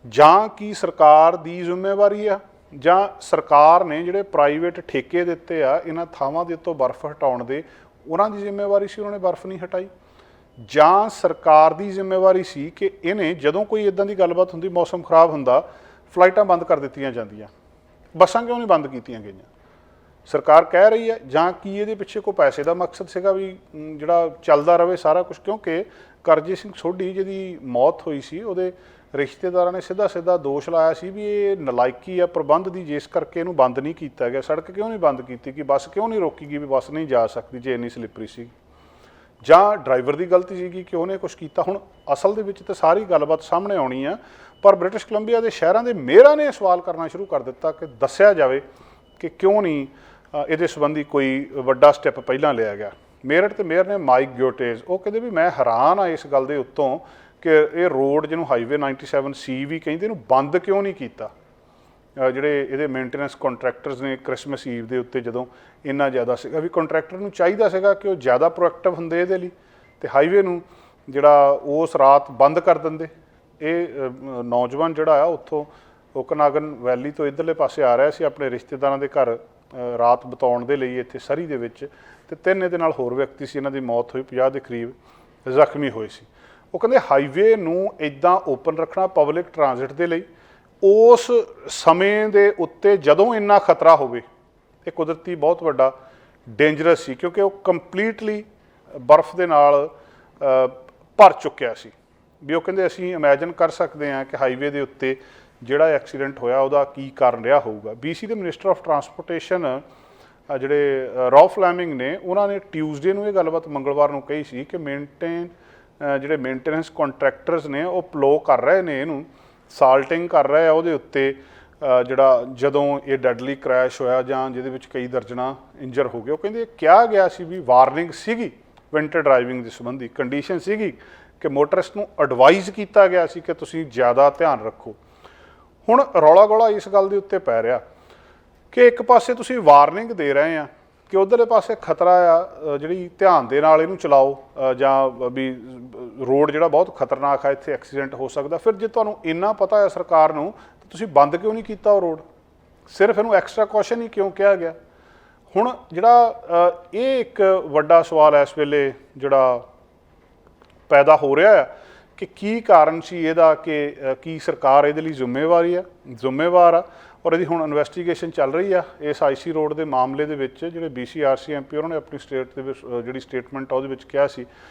ਜਾਂ ਕੀ ਸਰਕਾਰ ਦੀ ਜ਼ਿੰਮੇਵਾਰੀ ਆ, ਜਾਂ ਸਰਕਾਰ ਨੇ ਜਿਹੜੇ ਪ੍ਰਾਈਵੇਟ ਠੇਕੇ ਦਿੱਤੇ ਆ ਇਹਨਾਂ ਥਾਵਾਂ ਦੇ ਉੱਤੋਂ ਬਰਫ਼ ਹਟਾਉਣ ਦੇ, ਉਹਨਾਂ ਦੀ ਜ਼ਿੰਮੇਵਾਰੀ ਸੀ, ਉਹਨਾਂ ਨੇ ਬਰਫ਼ ਨਹੀਂ ਹਟਾਈ, ਜਾਂ ਸਰਕਾਰ ਦੀ ਜ਼ਿੰਮੇਵਾਰੀ ਸੀ ਕਿ ਇਹਨੇ ਜਦੋਂ ਕੋਈ ਇੱਦਾਂ ਦੀ ਗੱਲਬਾਤ ਹੁੰਦੀ, ਮੌਸਮ ਖਰਾਬ ਹੁੰਦਾ, ਫਲਾਈਟਾਂ ਬੰਦ ਕਰ ਦਿੱਤੀਆਂ ਜਾਂਦੀਆਂ, ਬੱਸਾਂ ਕਿਉਂ ਨਹੀਂ ਬੰਦ ਕੀਤੀਆਂ ਗਈਆਂ? ਸਰਕਾਰ ਕਹਿ ਰਹੀ ਹੈ ਜਾਂ ਕੀ ਇਹਦੇ ਪਿੱਛੇ ਕੋਈ ਪੈਸੇ ਦਾ ਮਕਸਦ ਸੀਗਾ ਵੀ ਜਿਹੜਾ ਚੱਲਦਾ ਰਹੇ ਸਾਰਾ ਕੁਝ? ਕਿਉਂਕਿ ਕਰਜੀਤ ਸਿੰਘ ਸੋਢੀ ਜਿਹਦੀ ਮੌਤ ਹੋਈ ਸੀ, ਉਹਦੇ ਰਿਸ਼ਤੇਦਾਰਾਂ ਨੇ ਸਿੱਧਾ ਸਿੱਧਾ ਦੋਸ਼ ਲਾਇਆ ਸੀ ਵੀ ਇਹ ਨਲਾਇਕੀ ਆ ਪ੍ਰਬੰਧ ਦੀ, ਜਿਸ ਕਰਕੇ ਇਹਨੂੰ ਬੰਦ ਨਹੀਂ ਕੀਤਾ ਗਿਆ। ਸੜਕ ਕਿਉਂ ਨਹੀਂ ਬੰਦ ਕੀਤੀ ਗਈ? ਬੱਸ ਕਿਉਂ ਨਹੀਂ ਰੋਕੀ ਗਈ ਵੀ ਬੱਸ ਨਹੀਂ ਜਾ ਸਕਦੀ ਜੇ ਇੰਨੀ ਸਲਿੱਪਰੀ ਸੀ? ਜਾਂ ਡਰਾਈਵਰ ਦੀ ਗਲਤੀ ਸੀਗੀ ਕਿ ਉਹਨੇ ਕੁਛ ਕੀਤਾ? ਹੁਣ ਅਸਲ ਦੇ ਵਿੱਚ ਤਾਂ ਸਾਰੀ ਗੱਲਬਾਤ ਸਾਹਮਣੇ ਆਉਣੀ ਆ, ਪਰ ਬ੍ਰਿਟਿਸ਼ ਕੋਲੰਬੀਆ ਦੇ ਸ਼ਹਿਰਾਂ ਦੇ ਮੇਅਰਾਂ ਨੇ ਸਵਾਲ ਕਰਨਾ ਸ਼ੁਰੂ ਕਰ ਦਿੱਤਾ ਕਿ ਦੱਸਿਆ ਜਾਵੇ ਕਿ ਕਿਉਂ ਨਹੀਂ ਇਹਦੇ ਸੰਬੰਧੀ ਕੋਈ ਵੱਡਾ ਸਟੈਪ ਪਹਿਲਾਂ ਲਿਆ ਗਿਆ। ਮੇਰਠ ਤੇ ਮੇਅਰ ਨੇ ਮਾਈਕ ਗਿਓਟੇਜ਼, ਉਹ ਕਹਿੰਦੇ ਵੀ ਮੈਂ ਹੈਰਾਨ ਆ ਇਸ ਗੱਲ ਦੇ ਉੱਤੋਂ ਕਿ ਇਹ ਰੋਡ ਜਿਹਨੂੰ ਹਾਈਵੇ 97C ਵੀ ਕਹਿੰਦੇ, ਇਹਨੂੰ ਬੰਦ ਕਿਉਂ ਨਹੀਂ ਕੀਤਾ? ਜਿਹੜੇ ਇਹਦੇ ਮੇਨਟੇਨੈਂਸ ਕੰਟਰੈਕਟਰਸ ਨੇ ਕ੍ਰਿਸਮਸ ਈਵ ਦੇ ਉੱਤੇ ਜਦੋਂ ਇੰਨਾ ਜ਼ਿਆਦਾ ਸੀਗਾ ਵੀ ਕੰਟਰੈਕਟਰ ਨੂੰ ਚਾਹੀਦਾ ਸੀਗਾ ਕਿ ਉਹ ਜ਼ਿਆਦਾ ਪ੍ਰੋਐਕਟਿਵ ਹੁੰਦੇ ਇਹਦੇ ਲਈ, ਅਤੇ ਹਾਈਵੇ ਨੂੰ ਜਿਹੜਾ ਉਸ ਰਾਤ ਬੰਦ ਕਰ ਦਿੰਦੇ। ਇਹ ਨੌਜਵਾਨ ਜਿਹੜਾ ਆ ਉੱਥੋਂ ਓਕਨਾਗਨ ਵੈਲੀ ਤੋਂ ਇੱਧਰਲੇ ਪਾਸੇ ਆ ਰਿਹਾ ਸੀ ਆਪਣੇ ਰਿਸ਼ਤੇਦਾਰਾਂ ਦੇ ਘਰ ਰਾਤ ਬਿਤਾਉਣ ਦੇ ਲਈ ਇੱਥੇ ਸਰੀ ਦੇ ਵਿੱਚ, ਅਤੇ 3 ਇਹਦੇ ਨਾਲ ਹੋਰ ਵਿਅਕਤੀ ਸੀ, ਇਹਨਾਂ ਦੀ ਮੌਤ ਹੋਈ, 50 ਦੇ ਕਰੀਬ ਜ਼ਖਮੀ ਹੋਏ ਸੀ। ਉਹ ਕਹਿੰਦੇ ਹਾਈਵੇ ਨੂੰ ਇੱਦਾਂ ਓਪਨ ਰੱਖਣਾ ਪਬਲਿਕ ਟਰਾਂਜ਼ਿਟ ਦੇ ਲਈ ਉਸ ਸਮੇਂ ਦੇ ਉੱਤੇ ਜਦੋਂ ਇੰਨਾ ਖਤਰਾ ਹੋਵੇ, ਇਹ ਕੁਦਰਤੀ ਬਹੁਤ ਵੱਡਾ ਡੇਂਜਰਸ ਸੀ, ਕਿਉਂਕਿ ਉਹ ਕੰਪਲੀਟਲੀ ਬਰਫ਼ ਦੇ ਨਾਲ ਭਰ ਚੁੱਕਿਆ ਸੀ। ਵੀ ਉਹ ਕਹਿੰਦੇ ਅਸੀਂ ਇਮੈਜਿਨ ਕਰ ਸਕਦੇ ਹਾਂ ਕਿ ਹਾਈਵੇ ਦੇ ਉੱਤੇ ਜਿਹੜਾ ਐਕਸੀਡੈਂਟ ਹੋਇਆ ਉਹਦਾ ਕੀ ਕਾਰਨ ਰਿਹਾ ਹੋਊਗਾ। BC ਦੇ ਮਿਨਿਸਟਰ ਆਫ ਟਰਾਂਸਪੋਰਟੇਸ਼ਨ ਜਿਹੜੇ ਰੌਲਫ ਫਲੈਮਿੰਗ ਨੇ, ਉਹਨਾਂ ਨੇ ਟਿਊਜ਼ਡੇ ਨੂੰ ਇਹ ਗੱਲਬਾਤ ਮੰਗਲਵਾਰ ਨੂੰ ਕਹੀ ਸੀ ਕਿ ਜਿਹੜੇ ਮੇਨਟੇਨੈਂਸ ਕੰਟਰੈਕਟਰਸ ਨੇ ਉਹ ਪਲੋ ਕਰ ਰਹੇ ਨੇ, ਇਹਨੂੰ ਸਾਲਟਿੰਗ ਕਰ ਰਹੇ ਆ ਉਹਦੇ ਉੱਤੇ, ਜਿਹੜਾ ਜਦੋਂ ਇਹ ਡੈਡਲੀ ਕ੍ਰੈਸ਼ ਹੋਇਆ ਜਾਂ ਜਿਹਦੇ ਵਿੱਚ ਕਈ ਦਰਜਨਾਂ ਇੰਜਰ ਹੋ ਗਏ। ਉਹ ਕਹਿੰਦੇ ਕਿਹਾ ਗਿਆ ਸੀ ਵੀ ਵਾਰਨਿੰਗ ਸੀਗੀ ਵਿੰਟਰ ਡਰਾਈਵਿੰਗ ਦੇ ਸੰਬੰਧੀ, ਕੰਡੀਸ਼ਨ ਸੀਗੀ ਕਿ ਮੋਟਰਿਸਟ ਨੂੰ ਐਡਵਾਈਜ਼ ਕੀਤਾ ਗਿਆ ਸੀ ਕਿ ਤੁਸੀਂ ਜ਼ਿਆਦਾ ਧਿਆਨ ਰੱਖੋ। ਹੁਣ ਰੌਲਾ ਗੋਲਾ ਇਸ ਗੱਲ ਦੇ ਉੱਤੇ ਪੈ ਰਿਹਾ ਕਿ ਇੱਕ ਪਾਸੇ ਤੁਸੀਂ ਵਾਰਨਿੰਗ ਦੇ ਰਹੇ ਆ ਕਿ ਉੱਧਰਲੇ ਪਾਸੇ ਖਤਰਾ ਆ, ਜਿਹੜੀ ਧਿਆਨ ਦੇ ਨਾਲ ਇਹਨੂੰ ਚਲਾਓ, ਜਾਂ ਵੀ ਰੋਡ ਜਿਹੜਾ ਬਹੁਤ ਖਤਰਨਾਕ ਆ, ਇੱਥੇ ਐਕਸੀਡੈਂਟ ਹੋ ਸਕਦਾ। ਫਿਰ ਜੇ ਤੁਹਾਨੂੰ ਇੰਨਾ ਪਤਾ ਹੈ ਸਰਕਾਰ ਨੂੰ, ਤਾਂ ਤੁਸੀਂ ਬੰਦ ਕਿਉਂ ਨਹੀਂ ਕੀਤਾ ਉਹ ਰੋਡ? ਸਿਰਫ ਇਹਨੂੰ ਐਕਸਟਰਾ ਕੌਸ਼ਨ ਹੀ ਕਿਉਂ ਕਿਹਾ ਗਿਆ? ਹੁਣ ਜਿਹੜਾ ਇਹ ਇੱਕ ਵੱਡਾ ਸਵਾਲ ਇਸ ਵੇਲੇ ਜਿਹੜਾ ਪੈਦਾ ਹੋ ਰਿਹਾ ਆ ਕਿ ਕੀ ਕਾਰਨ ਸੀ ਇਹਦਾ, ਕਿ ਕੀ ਸਰਕਾਰ ਇਹਦੇ ਲਈ ਜ਼ਿੰਮੇਵਾਰ ਆ? ਔਰ ਇਹਦੀ ਹੁਣ ਇਨਵੈਸਟੀਗੇਸ਼ਨ ਚੱਲ ਰਹੀ ਆ ਇਸ IC ਰੋਡ ਦੇ ਮਾਮਲੇ ਦੇ ਵਿੱਚ। ਜਿਹੜੇ BC RC MP ਉਹਨਾਂ ਨੇ ਆਪਣੀ ਸਟੇਟ ਦੇ ਵਿੱਚ ਜਿਹੜੀ ਸਟੇਟਮੈਂਟ ਆ ਉਹਦੇ ਵਿੱਚ ਕਿਹਾ ਸੀ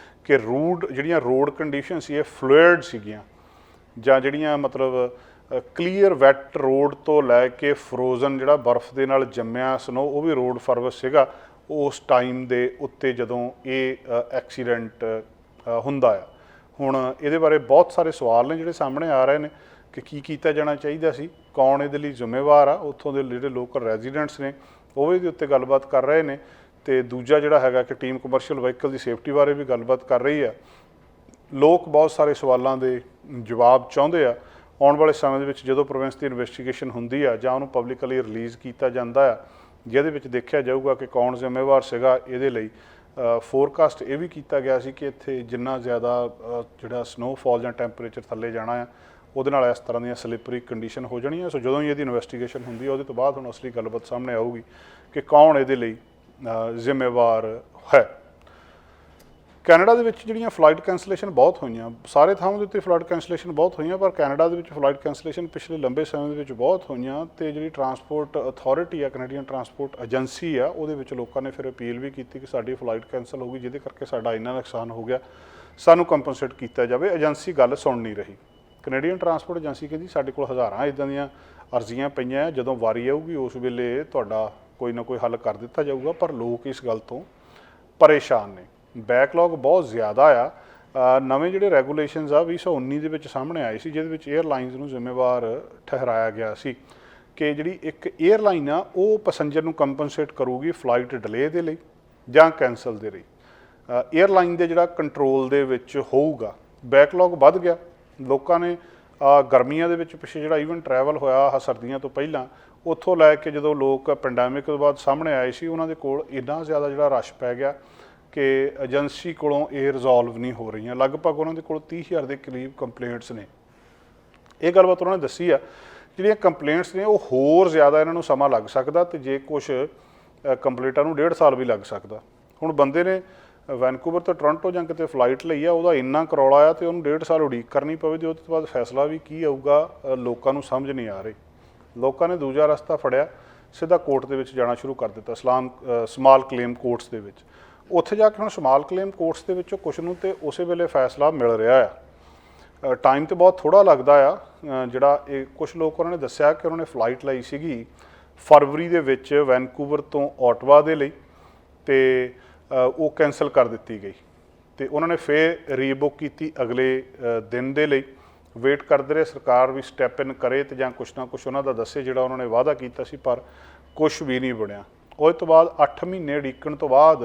ਕਿ ਜਿਹੜੀਆਂ ਰੋਡ ਕੰਡੀਸ਼ਨ ਸੀ ਇਹ ਫਲੂਇਡ ਸੀਗੀਆਂ, ਜਾਂ ਜਿਹੜੀਆਂ ਮਤਲਬ ਕਲੀਅਰ ਵੈਟ ਰੋਡ ਤੋਂ ਲੈ ਕੇ ਫਰੋਜ਼ਨ ਜਿਹੜਾ ਬਰਫ਼ ਦੇ ਨਾਲ ਜੰਮਿਆ ਸਨੋ, ਉਹ ਵੀ ਰੋਡ ਫਰਵਸ ਸੀਗਾ ਉਸ ਟਾਈਮ ਦੇ ਉੱਤੇ ਜਦੋਂ ਇਹ ਐਕਸੀਡੈਂਟ ਹੁੰਦਾ ਆ। ਹੁਣ ਇਹਦੇ ਬਾਰੇ ਬਹੁਤ ਸਾਰੇ ਸਵਾਲ ਨੇ ਜਿਹੜੇ ਸਾਹਮਣੇ ਆ ਰਹੇ ਨੇ ਕਿ ਕੀ ਕੀਤਾ ਜਾਣਾ ਚਾਹੀਦਾ ਸੀ, ਕੌਣ ਇਹਦੇ ਲਈ ਜ਼ਿੰਮੇਵਾਰ ਆ। ਉੱਥੋਂ ਦੇ ਜਿਹੜੇ ਲੋਕਲ ਰੈਜ਼ੀਡੈਂਟਸ ਨੇ ਉਹ ਵੀ ਇਹਦੇ ਉੱਤੇ ਗੱਲਬਾਤ ਕਰ ਰਹੇ ਨੇ, ਅਤੇ ਦੂਜਾ ਜਿਹੜਾ ਹੈਗਾ ਕਿ ਟੀਮ ਕਮਰਸ਼ੀਅਲ ਵਹੀਕਲ ਦੀ ਸੇਫਟੀ ਬਾਰੇ ਵੀ ਗੱਲਬਾਤ ਕਰ ਰਹੀ ਆ। ਲੋਕ ਬਹੁਤ ਸਾਰੇ ਸਵਾਲਾਂ ਦੇ ਜਵਾਬ ਚਾਹੁੰਦੇ ਆ। ਆਉਣ ਵਾਲੇ ਸਮੇਂ ਦੇ ਵਿੱਚ ਜਦੋਂ ਪ੍ਰੋਵਿੰਸ ਦੀ ਇਨਵੈਸਟੀਗੇਸ਼ਨ ਹੁੰਦੀ ਆ ਜਾਂ ਉਹਨੂੰ ਪਬਲਿਕਲੀ ਰਿਲੀਜ਼ ਕੀਤਾ ਜਾਂਦਾ ਆ, ਜਿਹਦੇ ਵਿੱਚ ਦੇਖਿਆ ਜਾਊਗਾ ਕਿ ਕੌਣ ਜ਼ਿੰਮੇਵਾਰ ਸੀਗਾ ਇਹਦੇ ਲਈ। ਫੋਰਕਾਸਟ ਇਹ ਵੀ ਕੀਤਾ ਗਿਆ ਸੀ ਕਿ ਇੱਥੇ ਜਿੰਨਾ ਜ਼ਿਆਦਾ ਜਿਹੜਾ ਸਨੋਫਾਲ ਜਾਂ ਟੈਂਪਰੇਚਰ ਥੱਲੇ ਜਾਣਾ ਆ, ਉਹਦੇ ਨਾਲ ਇਸ ਤਰ੍ਹਾਂ ਦੀਆਂ ਸਲਿੱਪਰੀ ਕੰਡੀਸ਼ਨ ਹੋ ਜਾਣੀਆਂ। ਸੋ ਜਦੋਂ ਹੀ ਇਹਦੀ ਇਨਵੈਸਟੀਗੇਸ਼ਨ ਹੁੰਦੀ ਹੈ ਉਹਦੇ ਤੋਂ ਬਾਅਦ ਹੁਣ ਅਸਲੀ ਗੱਲਬਾਤ ਸਾਹਮਣੇ ਆਊਗੀ ਕਿ ਕੌਣ ਇਹਦੇ ਲਈ ਜ਼ਿੰਮੇਵਾਰ ਹੈ। ਕੈਨੇਡਾ ਦੇ ਵਿੱਚ ਜਿਹੜੀਆਂ ਫਲਾਈਟ ਕੈਂਸਲੇਸ਼ਨ ਬਹੁਤ ਹੋਈਆਂ, ਸਾਰੇ ਥਾਵਾਂ ਦੇ ਉੱਤੇ ਫਲਾਈਟ ਕੈਂਸਲੇਸ਼ਨ ਬਹੁਤ ਹੋਈਆਂ, ਪਰ ਕੈਨੇਡਾ ਦੇ ਵਿੱਚ ਫਲਾਈਟ ਕੈਂਸਲੇਸ਼ਨ ਪਿਛਲੇ ਲੰਬੇ ਸਮੇਂ ਦੇ ਵਿੱਚ ਬਹੁਤ ਹੋਈਆਂ। ਅਤੇ ਜਿਹੜੀ ਟਰਾਂਸਪੋਰਟ ਅਥਾਰਟੀ ਆ, ਕੈਨੇਡੀਅਨ ਟਰਾਂਸਪੋਰਟ ਏਜੰਸੀ ਆ, ਉਹਦੇ ਵਿੱਚ ਲੋਕਾਂ ਨੇ ਫਿਰ ਅਪੀਲ ਵੀ ਕੀਤੀ ਕਿ ਸਾਡੀ ਫਲਾਈਟ ਕੈਂਸਲ ਹੋ ਗਈ, ਜਿਹਦੇ ਕਰਕੇ ਸਾਡਾ ਇੰਨਾ ਨੁਕਸਾਨ ਹੋ ਗਿਆ, ਸਾਨੂੰ ਕੰਪਨਸੇਟ ਕੀਤਾ ਜਾਵੇ। ਏਜੰਸੀ ਗੱਲ ਸੁਣ ਨਹੀਂ ਰਹੀ। ਕੈਨੇਡੀਅਨ ਟਰਾਂਸਪੋਰਟ ਏਜੰਸੀ ਕਹਿੰਦੀ ਸਾਡੇ ਕੋਲ ਹਜ਼ਾਰਾਂ ਇੱਦਾਂ ਦੀਆਂ ਅਰਜ਼ੀਆਂ ਪਈਆਂ, ਜਦੋਂ ਵਾਰੀ ਆਊਗੀ ਉਸ ਵੇਲੇ ਤੁਹਾਡਾ ਕੋਈ ਨਾ ਕੋਈ ਹੱਲ ਕਰ ਦਿੱਤਾ ਜਾਊਗਾ। ਪਰ ਲੋਕ ਇਸ ਗੱਲ ਤੋਂ ਪਰੇਸ਼ਾਨ ਨੇ, ਬੈਕਲੌਗ ਬਹੁਤ ਜ਼ਿਆਦਾ ਆ। ਨਵੇਂ ਜਿਹੜੇ ਰੈਗੂਲੇਸ਼ਨਸ ਆ 2019 ਦੇ ਵਿੱਚ ਸਾਹਮਣੇ ਆਏ ਸੀ, ਜਿਹਦੇ ਵਿੱਚ ਏਅਰਲਾਈਨਸ ਨੂੰ ਜ਼ਿੰਮੇਵਾਰ ਠਹਿਰਾਇਆ ਗਿਆ ਸੀ ਕਿ ਜਿਹੜੀ ਇੱਕ ਏਅਰਲਾਈਨ ਆ ਉਹ ਪੈਸੰਜਰ ਨੂੰ ਕੰਪਨਸੇਟ ਕਰੂਗੀ ਫਲਾਈਟ ਡਿਲੇ ਦੇ ਲਈ ਜਾਂ ਕੈਂਸਲ ਦੇ ਲਈ। ਏਅਰਲਾਈਨ ਦੇ ਜਿਹੜਾ ਕੰਟਰੋਲ ਦੇ ਵਿੱਚ ਹੋਊਗਾ। ਬੈਕਲੌਗ ਵੱਧ ਗਿਆ। ਲੋਕਾਂ ਨੇ ਗਰਮੀਆਂ ਦੇ ਵਿੱਚ ਪਿੱਛੇ ਜਿਹੜਾ ਈਵਨ ਟਰੈਵਲ ਹੋਇਆ ਸਰਦੀਆਂ ਤੋਂ ਪਹਿਲਾਂ, ਉੱਥੋਂ ਲੈ ਕੇ ਜਦੋਂ ਲੋਕ ਪੈਂਡੈਮਿਕ ਤੋਂ ਬਾਅਦ ਸਾਹਮਣੇ ਆਏ ਸੀ, ਉਹਨਾਂ ਦੇ ਕੋਲ ਇੰਨਾ ਜ਼ਿਆਦਾ ਜਿਹੜਾ ਰਸ਼ ਪੈ ਗਿਆ ਕਿ ਏਜੰਸੀ ਕੋਲੋਂ ਇਹ ਰਿਜ਼ੋਲਵ ਨਹੀਂ ਹੋ ਰਹੀਆਂ। ਲਗਭਗ ਉਹਨਾਂ ਦੇ ਕੋਲ 30,000 ਦੇ ਕਰੀਬ ਕੰਪਲੇਂਟਸ ਨੇ। ਇਹ ਗੱਲਬਾਤ ਉਹਨਾਂ ਨੇ ਦੱਸੀ ਆ। ਜਿਹੜੀਆਂ ਕੰਪਲੇਂਟਸ ਨੇ ਉਹ ਹੋਰ ਜ਼ਿਆਦਾ ਇਹਨਾਂ ਨੂੰ ਸਮਾਂ ਲੱਗ ਸਕਦਾ, ਅਤੇ ਜੇ ਕੁਛ ਕੰਪਲੇਂਟਾਂ ਨੂੰ 1.5 ਸਾਲ ਵੀ ਲੱਗ ਸਕਦਾ। ਹੁਣ ਬੰਦੇ ਨੇ ਵੈਨਕੂਵਰ ਤੋਂ ਟੋਰਾਂਟੋ ਜਾਂ ਕਿਤੇ ਫਲਾਈਟ ਲਈ ਆ, ਉਹਦਾ ਇੰਨਾ ਕਰੌਲਾ ਆ ਤੇ ਉਹਨੂੰ 1.5 ਸਾਲ ਉਡੀਕ ਕਰਨੀ ਪਵੇ ਤੇ ਉਹਦੇ ਤੋਂ ਬਾਅਦ ਫੈਸਲਾ ਵੀ ਕੀ ਆਊਗਾ ਲੋਕਾਂ ਨੂੰ ਸਮਝ ਨਹੀਂ ਆ ਰਹੀ। ਲੋਕਾਂ ਨੇ ਦੂਜਾ ਰਸਤਾ ਫੜਿਆ, ਸਿੱਧਾ ਕੋਰਟ ਦੇ ਵਿੱਚ ਜਾਣਾ ਸ਼ੁਰੂ ਕਰ ਦਿੱਤਾ, ਸਮਾਲ ਕਲੇਮ ਕੋਰਟਸ ਦੇ ਵਿੱਚ। ਉੱਥੇ ਜਾ ਕੇ ਹੁਣ ਸਮਾਲ ਕਲੇਮ ਕੋਰਟਸ ਦੇ ਵਿੱਚੋਂ ਕੁਛ ਨੂੰ ਤੇ ਉਸੇ ਵੇਲੇ ਫੈਸਲਾ ਮਿਲ ਰਿਹਾ ਆ। ਟਾਈਮ ਤੇ ਬਹੁਤ ਥੋੜ੍ਹਾ ਲੱਗਦਾ ਆ। ਜਿਹੜਾ ਇਹ ਕੁਛ ਲੋਕ ਉਹਨਾਂ ਨੇ ਦੱਸਿਆ ਕਿ ਉਹਨਾਂ ਨੇ ਫਲਾਈਟ ਲਈ ਸੀਗੀ ਫਰਵਰੀ ਦੇ ਵਿੱਚ ਵੈਨਕੂਵਰ ਤੋਂ ਓਟਵਾ ਦੇ ਲਈ, ਤੇ ਉਹ ਕੈਂਸਲ ਕਰ ਦਿੱਤੀ ਗਈ ਤੇ ਉਹਨਾਂ ਨੇ ਫੇਰ ਰੀਬੁੱਕ ਕੀਤੀ ਅਗਲੇ ਦਿਨ ਦੇ ਲਈ। ਵੇਟ ਕਰਦੇ ਰਹੇ ਸਰਕਾਰ ਵੀ ਸਟੈਪ ਇਨ ਕਰੇ ਤੇ ਜਾਂ ਕੁਛ ਨਾ ਕੁਛ ਉਹਨਾਂ ਦਾ ਦੱਸੇ ਜਿਹੜਾ ਉਹਨਾਂ ਨੇ ਵਾਅਦਾ ਕੀਤਾ ਸੀ, ਪਰ ਕੁਛ ਵੀ ਨਹੀਂ ਬਣਿਆ। ਉਸ ਤੋਂ ਬਾਅਦ 8 ਮਹੀਨੇ ਉਡੀਕਣ ਤੋਂ ਬਾਅਦ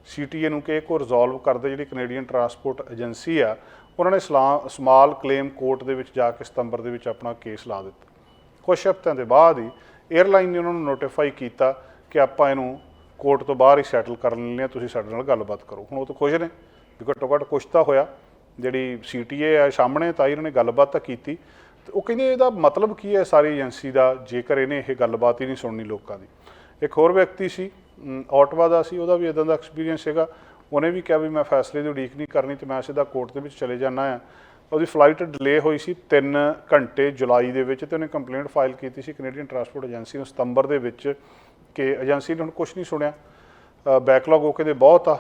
CTA ਨੂੰ ਕਿ ਕੋ ਰਿਜ਼ੋਲਵ ਕਰਦੇ ਜਿਹੜੀ ਕੈਨੇਡੀਅਨ ਟਰਾਂਸਪੋਰਟ ਏਜੰਸੀ ਆ, ਉਹਨਾਂ ਨੇ ਸਮਾਲ ਕਲੇਮ ਕੋਰਟ ਦੇ ਵਿੱਚ ਜਾ ਕੇ ਸਤੰਬਰ ਦੇ ਵਿੱਚ ਆਪਣਾ ਕੇਸ ਲਾ ਦਿੱਤਾ। ਕੁਛ ਹਫ਼ਤਿਆਂ ਦੇ ਬਾਅਦ ਹੀ ਏਅਰਲਾਈਨ ਨੇ ਉਹਨਾਂ ਨੂੰ ਨੋਟੀਫਾਈ ਕੀਤਾ ਕਿ ਆਪਾਂ ਇਹਨੂੰ ਕੋਰਟ ਤੋਂ ਬਾਹਰ ਹੀ ਸੈਟਲ ਕਰ ਲੈਂਦੇ ਹਾਂ, ਤੁਸੀਂ ਸਾਡੇ ਨਾਲ ਗੱਲਬਾਤ ਕਰੋ। ਹੁਣ ਉਹ ਤਾਂ ਖੁਸ਼ ਨੇ ਵੀ ਘੱਟੋ ਘੱਟ ਕੁਛ ਤਾਂ ਹੋਇਆ। ਜਿਹੜੀ CTA ਆ ਸਾਹਮਣੇ ਤਾਂ ਇਹਨਾਂ ਨੇ ਗੱਲਬਾਤ ਤਾਂ ਕੀਤੀ, ਤੇ ਉਹ ਕਹਿੰਦੇ ਇਹਦਾ ਮਤਲਬ ਕੀ ਹੈ ਸਾਰੀ ਏਜੰਸੀ ਦਾ ਜੇਕਰ ਇਹਨੇ ਇਹ ਗੱਲਬਾਤ ਹੀ ਨਹੀਂ ਸੁਣਨੀ ਲੋਕਾਂ ਦੀ। ਇੱਕ ਹੋਰ ਵਿਅਕਤੀ ਸੀ ਓਟਵਾ ਦਾ ਸੀ, ਉਹਦਾ ਵੀ ਇੱਦਾਂ ਦਾ ਐਕਸਪੀਰੀਅੰਸ ਸੀਗਾ। ਉਹਨੇ ਵੀ ਕਿਹਾ ਵੀ ਮੈਂ ਫੈਸਲੇ ਦੀ ਉਡੀਕ ਨਹੀਂ ਕਰਨੀ ਤੇ ਮੈਂ ਸਿੱਧਾ ਕੋਰਟ ਦੇ ਵਿੱਚ ਚਲੇ ਜਾਣਾ ਆ। ਉਹਦੀ ਫਲਾਈਟ ਡਿਲੇ ਹੋਈ ਸੀ 3 ਘੰਟੇ ਜੁਲਾਈ ਦੇ ਵਿੱਚ, ਤੇ ਉਹਨੇ ਕੰਪਲੇਂਟ ਫਾਈਲ ਕੀਤੀ ਸੀ ਕੈਨੇਡੀਅਨ ਟਰਾਂਸਪੋਰਟ ਏਜੰਸੀ ਨੂੰ ਸਤੰਬਰ ਦੇ ਵਿੱਚ ਕਿ ਏਜੰਸੀ ਨੇ ਹੁਣ ਕੁਛ ਨਹੀਂ ਸੁਣਿਆ, ਬੈਕਲੌਗ ਉਹ ਕਹਿੰਦੇ ਬਹੁਤ ਆ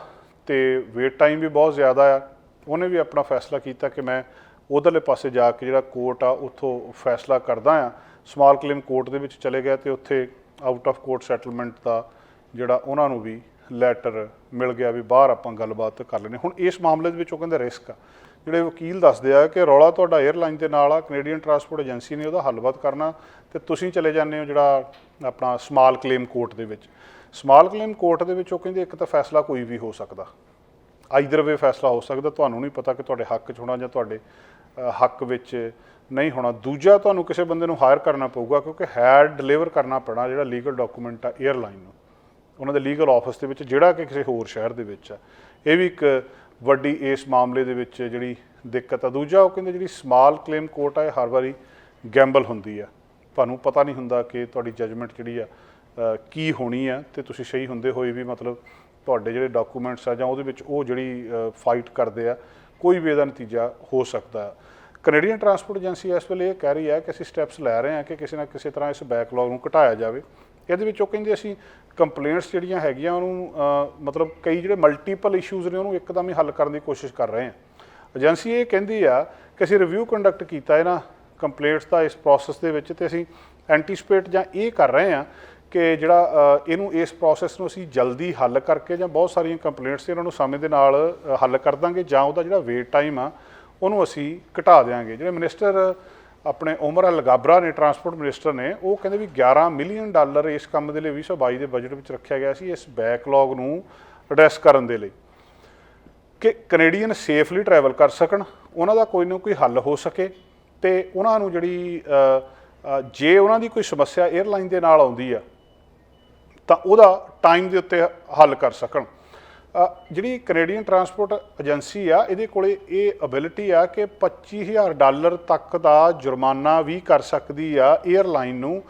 ਤੇ ਵੇਟ ਟਾਈਮ ਵੀ ਬਹੁਤ ਜ਼ਿਆਦਾ ਆ। ਉਹਨੇ ਵੀ ਆਪਣਾ ਫੈਸਲਾ ਕੀਤਾ ਕਿ ਮੈਂ ਉਧਰਲੇ ਪਾਸੇ ਜਾ ਕੇ ਜਿਹੜਾ ਕੋਰਟ ਆ ਉੱਥੋਂ ਫੈਸਲਾ ਕਰਦਾ ਆ। ਸਮਾਲ ਕਲੇਮ ਕੋਰਟ ਦੇ ਵਿੱਚ ਚਲੇ ਗਏ ਤੇ ਉੱਥੇ ਆਊਟ ਆਫ ਕੋਰਟ ਸੈਟਲਮੈਂਟ ਦਾ ਜਿਹੜਾ ਉਹਨਾਂ ਨੂੰ ਵੀ ਲੈਟਰ ਮਿਲ ਗਿਆ ਵੀ ਬਾਹਰ ਆਪਾਂ ਗੱਲਬਾਤ ਕਰ ਲੈਂਦੇ। ਹੁਣ ਇਸ ਮਾਮਲੇ ਦੇ ਵਿੱਚ ਉਹ ਕਹਿੰਦੇ ਰਿਸਕ ਆ। ਜਿਹੜੇ ਵਕੀਲ ਦੱਸਦੇ ਆ ਕਿ ਰੌਲਾ ਤੁਹਾਡਾ ਏਅਰਲਾਈਨ ਦੇ ਨਾਲ ਆ, ਕੈਨੇਡੀਅਨ ਟਰਾਂਸਪੋਰਟ ਏਜੰਸੀ ਨੇ ਉਹਦਾ ਹੱਲਬਾਤ ਕਰਨਾ ਤੇ ਤੁਸੀਂ ਚਲੇ ਜਾਂਦੇ ਹੋ ਜਿਹੜਾ ਆਪਣਾ ਸਮਾਲ ਕਲੇਮ ਕੋਰਟ ਦੇ ਵਿੱਚ। ਸਮਾਲ ਕਲੇਮ ਕੋਰਟ ਦੇ ਵਿੱਚ ਉਹ ਕਹਿੰਦੇ ਇੱਕ ਤਾਂ ਫੈਸਲਾ ਕੋਈ ਵੀ ਹੋ ਸਕਦਾ, ਆਈਦਰ ਵੇ ਫੈਸਲਾ ਹੋ ਸਕਦਾ, ਤੁਹਾਨੂੰ ਨਹੀਂ ਪਤਾ ਕਿ ਤੁਹਾਡੇ ਹੱਕ 'ਚ ਹੋਣਾ ਜਾਂ ਤੁਹਾਡੇ ਹੱਕ ਵਿੱਚ ਨਹੀਂ ਹੋਣਾ। ਦੂਜਾ, ਤੁਹਾਨੂੰ ਕਿਸੇ ਬੰਦੇ ਨੂੰ ਹਾਇਰ ਕਰਨਾ ਪਊਗਾ ਕਿਉਂਕਿ ਹੈਡ ਡਿਲੀਵਰ ਕਰਨਾ ਪੈਣਾ ਜਿਹੜਾ ਲੀਗਲ ਡਾਕੂਮੈਂਟ ਆ ਏਅਰਲਾਈਨ ਨੂੰ, ਉਹਨਾਂ ਦੇ ਲੀਗਲ ਆਫਿਸ ਦੇ ਵਿੱਚ ਜਿਹੜਾ ਕਿ ਕਿਸੇ ਹੋਰ ਸ਼ਹਿਰ ਦੇ ਵਿੱਚ ਆ। ਇਹ ਵੀ ਇੱਕ ਵੱਡੀ ਇਸ ਮਾਮਲੇ ਦੇ ਵਿੱਚ ਜਿਹੜੀ ਦਿੱਕਤ ਆ। ਦੂਜਾ, ਉਹ ਕਹਿੰਦੇ ਜਿਹੜੀ ਸਮਾਲ ਕਲੇਮ ਕੋਰਟ ਆ ਇਹ ਹਰ ਵਾਰੀ ਗੈਂਬਲ ਹੁੰਦੀ ਆ, ਤੁਹਾਨੂੰ ਪਤਾ ਨਹੀਂ ਹੁੰਦਾ ਕਿ ਤੁਹਾਡੀ ਜਜਮੈਂਟ ਜਿਹੜੀ ਆ ਕੀ ਹੋਣੀ ਆ, ਤੇ ਤੁਸੀਂ ਸਹੀ ਹੁੰਦੇ ਹੋਏ ਵੀ ਮਤਲਬ ਤੁਹਾਡੇ ਜਿਹੜੇ ਡਾਕੂਮੈਂਟਸ ਆ ਜਾਂ ਉਹਦੇ ਵਿੱਚ ਉਹ ਜਿਹੜੀ ਫਾਈਟ ਕਰਦੇ ਆ, ਕੋਈ ਵੀ ਇਹਦਾ ਨਤੀਜਾ ਹੋ ਸਕਦਾ। ਕੈਨੇਡੀਅਨ ਟਰਾਂਸਪੋਰਟ ਏਜੰਸੀ ਇਸ ਵੇਲੇ ਇਹ ਕਹਿ ਰਹੀ ਹੈ ਕਿ ਅਸੀਂ ਸਟੈਪਸ ਲੈ ਰਹੇ ਹਾਂ ਕਿ ਕਿਸੇ ਨਾ ਕਿਸੇ ਤਰ੍ਹਾਂ ਇਸ ਬੈਕਲੌਗ ਨੂੰ ਘਟਾਇਆ ਜਾਵੇ। ਇਹਦੇ ਵਿੱਚ ਉਹ ਕਹਿੰਦੇ ਅਸੀਂ ਕੰਪਲੇਂਟਸ ਜਿਹੜੀਆਂ ਹੈਗੀਆਂ ਉਹਨੂੰ ਮਤਲਬ ਕਈ ਜਿਹੜੇ ਮਲਟੀਪਲ ਇਸ਼ੂਜ਼ ਨੇ ਉਹਨੂੰ ਇੱਕਦਮ ਹੀ ਹੱਲ ਕਰਨ ਦੀ ਕੋਸ਼ਿਸ਼ ਕਰ ਰਹੇ ਹਾਂ। ਏਜੰਸੀ ਇਹ ਕਹਿੰਦੀ ਆ ਕਿ ਅਸੀਂ ਰਿਵਿਊ ਕੰਡਕਟ ਕੀਤਾ ਇਹਨਾਂ ਕੰਪਲੇਂਟਸ ਦਾ ਇਸ ਪ੍ਰੋਸੈਸ ਦੇ ਵਿੱਚ, ਤੇ ਅਸੀਂ ਐਂਟੀਸਪੇਟ ਜਾਂ ਇਹ ਕਰ ਰਹੇ ਹਾਂ ਕਿ ਜਿਹੜਾ ਇਹਨੂੰ ਇਸ ਪ੍ਰੋਸੈਸ ਨੂੰ ਅਸੀਂ ਜਲਦੀ ਹੱਲ ਕਰਕੇ ਜਾਂ ਬਹੁਤ ਸਾਰੀਆਂ ਕੰਪਲੇਂਟਸ ਇਹਨਾਂ ਨੂੰ ਸਮੇਂ ਦੇ ਨਾਲ ਹੱਲ ਕਰ ਦਾਂਗੇ, ਜਾਂ ਉਹਦਾ ਜਿਹੜਾ ਵੇਟ ਟਾਈਮ ਆ ਉਹਨੂੰ ਅਸੀਂ ਘਟਾ ਦਿਆਂਗੇ। ਜਿਹੜੇ ਮਿਨਿਸਟਰ ਆਪਣੇ ਉਮਰ ਅਲਗਾਬਰਾ ਨੇ, ਟਰਾਂਸਪੋਰਟ ਮਿਨਿਸਟਰ ਨੇ, ਉਹ ਕਹਿੰਦੇ ਵੀ $11 ਮਿਲੀਅਨ ਇਸ ਕੰਮ ਦੇ ਲਈ 2022 ਦੇ ਬਜਟ ਵਿੱਚ ਰੱਖਿਆ ਗਿਆ ਸੀ ਇਸ ਬੈਕਲੌਗ ਨੂੰ ਐਡਰੈਸ ਕਰਨ ਦੇ ਲਈ, ਕਿ ਕੈਨੇਡੀਅਨ ਸੇਫਲੀ ਟਰੈਵਲ ਕਰ ਸਕਣ, ਉਹਨਾਂ ਦਾ ਕੋਈ ਨਾ ਕੋਈ ਹੱਲ ਹੋ ਸਕੇ, ਤੇ ਉਹਨਾਂ ਨੂੰ ਜਿਹੜੀ ਜੇ ਉਹਨਾਂ ਦੀ ਕੋਈ ਸਮੱਸਿਆ ਏਅਰਲਾਈਨ ਦੇ ਨਾਲ ਆਉਂਦੀ ਆ ਤਾਂ ਉਹਦਾ ਟਾਈਮ ਦੇ ਉੱਤੇ ਹੱਲ ਕਰ ਸਕਣ। ਜਿਹੜੀ ਕੈਨੇਡੀਅਨ ਟਰਾਂਸਪੋਰਟ ਏਜੰਸੀ ਆ ਇਹਦੇ ਕੋਲ ਇਹ ਅਬਿਲਿਟੀ ਆ ਕਿ $25,000 ਤੱਕ ਦਾ ਜੁਰਮਾਨਾ ਵੀ ਕਰ ਸਕਦੀ ਆ ਏਅਰਲਾਈਨ ਨੂੰ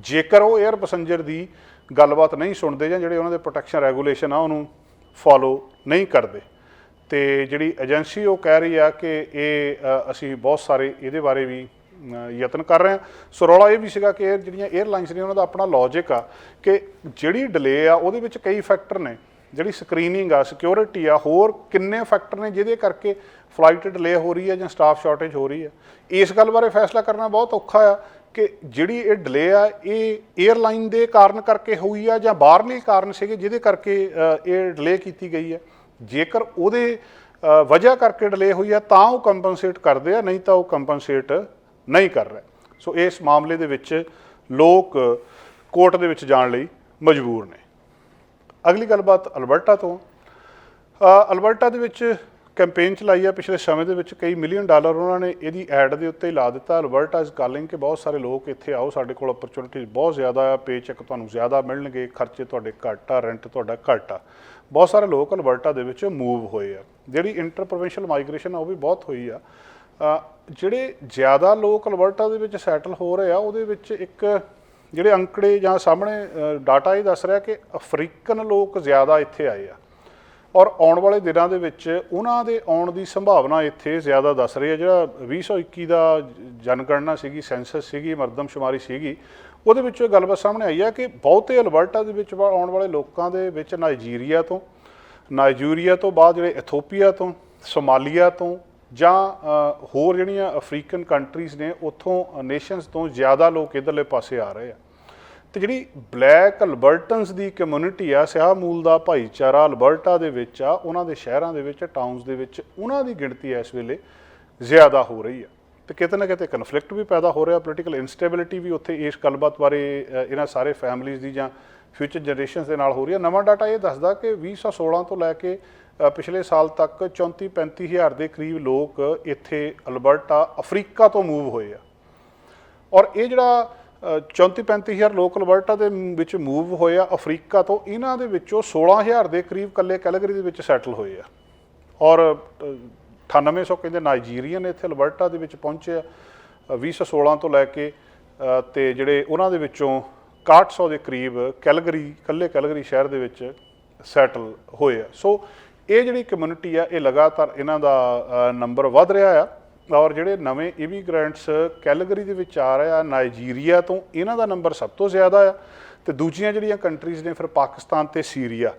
ਜੇਕਰ ਉਹ ਏਅਰ ਪੈਸੰਜਰ ਦੀ ਗੱਲਬਾਤ ਨਹੀਂ ਸੁਣਦੇ ਜਾਂ ਜਿਹੜੇ ਉਹਨਾਂ ਦੇ ਪ੍ਰੋਟੈਕਸ਼ਨ ਰੈਗੂਲੇਸ਼ਨ ਆ ਉਹਨੂੰ ਫੋਲੋ ਨਹੀਂ ਕਰਦੇ। ਤੇ ਜਿਹੜੀ ਏਜੰਸੀ ਉਹ ਕਹਿ ਰਹੀ ਆ ਕਿ ਇਹ ਅਸੀਂ ਬਹੁਤ ਸਾਰੇ ਇਹਦੇ ਬਾਰੇ ਵੀ ਯਤਨ ਕਰ ਰਹੇ ਹਾਂ। ਸੋ ਰੌਲਾ ਇਹ ਵੀ ਸੀਗਾ ਕਿ ਜਿਹੜੀਆਂ ਏਅਰਲਾਈਨਸ ਨੇ ਉਹਨਾਂ ਦਾ ਆਪਣਾ ਲੌਜਿਕ ਆ ਕਿ ਜਿਹੜੀ ਡਿਲੇ ਆ ਉਹਦੇ ਵਿੱਚ ਕਈ ਫੈਕਟਰ ਨੇ, ਜਿਹੜੀ ਸਕਰੀਨਿੰਗ ਆ, ਸਿਕਿਉਰਿਟੀ ਆ, ਹੋਰ ਕਿੰਨੇ ਫੈਕਟਰ ਨੇ ਜਿਹਦੇ ਕਰਕੇ ਫਲਾਈਟ ਡਿਲੇ ਹੋ ਰਹੀ ਹੈ ਜਾਂ ਸਟਾਫ ਸ਼ਾਰਟੇਜ ਹੋ ਰਹੀ ਹੈ। ਇਸ ਗੱਲ ਬਾਰੇ ਫੈਸਲਾ ਕਰਨਾ ਬਹੁਤ ਔਖਾ ਆ ਕਿ ਜਿਹੜੀ ਇਹ ਡਿਲੇ ਆ ਇਹ ਏਅਰਲਾਈਨ ਦੇ ਕਾਰਨ ਕਰਕੇ ਹੋਈ ਆ ਜਾਂ ਬਾਹਰਲੇ ਕਾਰਨ ਸੀਗੇ ਜਿਹਦੇ ਕਰਕੇ ਇਹ ਡਿਲੇ ਕੀਤੀ ਗਈ ਹੈ। ਜੇਕਰ ਉਹਦੇ ਵਜ੍ਹਾ ਕਰਕੇ ਡਿਲੇ ਹੋਈ ਆ ਤਾਂ ਉਹ ਕੰਪਨਸੇਟ ਕਰਦੇ ਆ, ਨਹੀਂ ਤਾਂ ਉਹ ਕੰਪਨਸੇਟ ਨਹੀਂ ਕਰ ਰਿਹਾ। ਸੋ ਇਸ ਮਾਮਲੇ ਦੇ ਵਿੱਚ ਲੋਕ ਕੋਰਟ ਦੇ ਵਿੱਚ ਜਾਣ ਲਈ ਮਜਬੂਰ ਨੇ। ਅਗਲੀ ਗੱਲਬਾਤ ਅਲਬਰਟਾ ਤੋਂ। ਅਲਬਰਟਾ ਦੇ ਵਿੱਚ ਕੈਂਪੇਨ ਚਲਾਈ ਆ ਪਿਛਲੇ ਸਮੇਂ ਦੇ ਵਿੱਚ, ਕਈ $1 ਮਿਲੀਅਨ ਉਹਨਾਂ ਨੇ ਇਹਦੀ ਐਡ ਦੇ ਉੱਤੇ ਹੀ ਲਾ ਦਿੱਤਾ। ਅਲਬਰਟਾ ਇਜ਼ ਕਾਲਿੰਗ ਕਿ ਬਹੁਤ ਸਾਰੇ ਲੋਕ ਇੱਥੇ ਆਓ, ਸਾਡੇ ਕੋਲ ਅਪਰਚੁਨਿਟੀਜ਼ ਬਹੁਤ ਜ਼ਿਆਦਾ ਆ, ਪੇ ਚੈੱਕ ਤੁਹਾਨੂੰ ਜ਼ਿਆਦਾ ਮਿਲਣਗੇ, ਖਰਚੇ ਤੁਹਾਡੇ ਘੱਟ ਆ, ਰੈਂਟ ਤੁਹਾਡਾ ਘੱਟ ਆ। ਬਹੁਤ ਸਾਰੇ ਲੋਕ ਅਲਬਰਟਾ ਦੇ ਵਿੱਚ ਮੂਵ ਹੋਏ ਆ। ਜਿਹੜੀ ਇੰਟਰ ਪ੍ਰੋਵਿੰਸ਼ੀਅਲ ਮਾਈਗ੍ਰੇਸ਼ਨ ਆ ਉਹ ਵੀ ਬਹੁਤ ਹੋਈ ਆ। ਜਿਹੜੇ ਜ਼ਿਆਦਾ ਲੋਕ ਅਲਬਰਟਾ ਦੇ ਵਿੱਚ ਸੈਟਲ ਹੋ ਰਹੇ ਆ ਉਹਦੇ ਵਿੱਚ ਇੱਕ ਜਿਹੜੇ ਅੰਕੜੇ ਜਾਂ ਸਾਹਮਣੇ ਡਾਟਾ ਇਹ ਦੱਸ ਰਿਹਾ ਕਿ ਅਫਰੀਕਨ ਲੋਕ ਜ਼ਿਆਦਾ ਇੱਥੇ ਆਏ ਆ। ਔਰ ਆਉਣ ਵਾਲੇ ਦਿਨਾਂ ਦੇ ਵਿੱਚ ਉਹਨਾਂ ਦੇ ਆਉਣ ਦੀ ਸੰਭਾਵਨਾ ਇੱਥੇ ਜ਼ਿਆਦਾ ਦੱਸ ਰਹੀ ਹੈ। ਜਿਹੜਾ 2021 ਦਾ ਜਨਗਣਨਾ ਸੀਗੀ, ਸੈਂਸਸ ਸੀਗੀ, ਮਰਦਮਸ਼ੁਮਾਰੀ ਸੀਗੀ, ਉਹਦੇ ਵਿੱਚ ਗੱਲਬਾਤ ਸਾਹਮਣੇ ਆਈ ਹੈ ਕਿ ਬਹੁਤੇ ਅਲਬਰਟਾ ਦੇ ਵਿੱਚ ਆਉਣ ਵਾਲੇ ਲੋਕਾਂ ਦੇ ਵਿੱਚ ਨਾਈਜੀਰੀਆ ਤੋਂ ਬਾਅਦ ਜਿਹੜੇ ਇਥੋਪੀਆ ਤੋਂ, ਸੋਮਾਲੀਆ ਤੋਂ ਜਾਂ ਹੋਰ ਜਿਹੜੀਆਂ ਅਫਰੀਕਨ ਕੰਟਰੀਜ਼ ਨੇ ਉੱਥੋਂ ਨੇਸ਼ਨਸ ਤੋਂ ਜ਼ਿਆਦਾ ਲੋਕ ਇੱਧਰਲੇ ਪਾਸੇ ਆ ਰਹੇ ਆ। ਤੇ ਜਿਹੜੀ ਬਲੈਕ ਅਲਬਰਟਨਸ ਦੀ ਕਮਿਊਨਿਟੀ ਆ, ਸਿਆਹ ਮੂਲ ਦਾ ਭਾਈਚਾਰਾ ਅਲਬਰਟਾ ਦੇ ਵਿੱਚ ਆ, ਉਹਨਾਂ ਦੇ ਸ਼ਹਿਰਾਂ ਦੇ ਵਿੱਚ, ਟਾਊਨਸ ਦੇ ਵਿੱਚ ਉਹਨਾਂ ਦੀ ਗਿਣਤੀ ਇਸ ਵੇਲੇ ਜ਼ਿਆਦਾ ਹੋ ਰਹੀ ਆ। ਤੇ ਕਿਤੇ ਨਾ ਕਿਤੇ ਕਨਫਲਿਕਟ ਵੀ ਪੈਦਾ ਹੋ ਰਿਹਾ, ਪੋਲੀਟੀਕਲ ਇਨਸਟੇਬਿਲਿਟੀ ਵੀ ਉੱਥੇ ਇਸ ਗੱਲਬਾਤ ਬਾਰੇ ਇਹਨਾਂ ਸਾਰੇ ਫੈਮਲੀਜ਼ ਦੀ ਜਾਂ ਫਿਊਚਰ ਜਨਰੇਸ਼ਨਸ ਦੇ ਨਾਲ ਹੋ ਰਹੀ ਹੈ। ਨਵਾਂ ਡਾਟਾ ਇਹ ਦੱਸਦਾ ਕਿ 2016 ਤੋਂ ਲੈ ਕੇ ਪਿਛਲੇ ਸਾਲ ਤੱਕ 34-35 ਹਜ਼ਾਰ ਦੇ ਕਰੀਬ ਲੋਕ ਇੱਥੇ ਅਲਬਰਟਾ ਅਫਰੀਕਾ ਤੋਂ ਮੂਵ ਹੋਏ ਆ। ਔਰ ਇਹ ਜਿਹੜਾ 34-35 ਹਜ਼ਾਰ ਲੋਕ ਅਲਬਰਟਾ ਦੇ ਵਿੱਚ ਮੂਵ ਹੋਏ ਆ ਅਫਰੀਕਾ ਤੋਂ, ਇਹਨਾਂ ਦੇ ਵਿੱਚੋਂ 16 ਹਜ਼ਾਰ ਦੇ ਕਰੀਬ ਇਕੱਲੇ ਕੈਲਗਰੀ ਦੇ ਵਿੱਚ ਸੈਟਲ ਹੋਏ ਆ। ਔਰ 9800 ਕਹਿੰਦੇ ਨਾਈਜੀਰੀਅਨ ਇੱਥੇ ਅਲਬਰਟਾ ਦੇ ਵਿੱਚ ਪਹੁੰਚੇ ਆ 2016 ਤੋਂ ਲੈ ਕੇ, ਤੇ ਜਿਹੜੇ ਉਹਨਾਂ ਦੇ ਵਿੱਚੋਂ 6100 ਦੇ ਕਰੀਬ ਇਕੱਲੇ ਕੈਲਗਰੀ ਸ਼ਹਿਰ ਦੇ ਵਿੱਚ ਸੈਟਲ ਹੋਏ ਆ। ਸੋ ਇਹ ਜਿਹੜੀ ਕਮਿਊਨਿਟੀ ਆ, ਇਹ ਲਗਾਤਾਰ ਇਹਨਾਂ ਦਾ ਨੰਬਰ ਵੱਧ ਰਿਹਾ ਆ। ਔਰ ਜਿਹੜੇ ਨਵੇਂ ਇਮੀਗ੍ਰੈਂਟਸ ਕੈਲਗਰੀ ਦੇ ਵਿੱਚ ਆ ਰਹੇ ਆ ਨਾਈਜੀਰੀਆ ਤੋਂ, ਇਹਨਾਂ ਦਾ ਨੰਬਰ ਸਭ ਤੋਂ ਜ਼ਿਆਦਾ ਆ। ਤੇ ਦੂਜੀਆਂ ਜਿਹੜੀਆਂ ਕੰਟਰੀਜ਼ ਨੇ ਫਿਰ ਪਾਕਿਸਤਾਨ ਤੇ ਸੀਰੀਆ,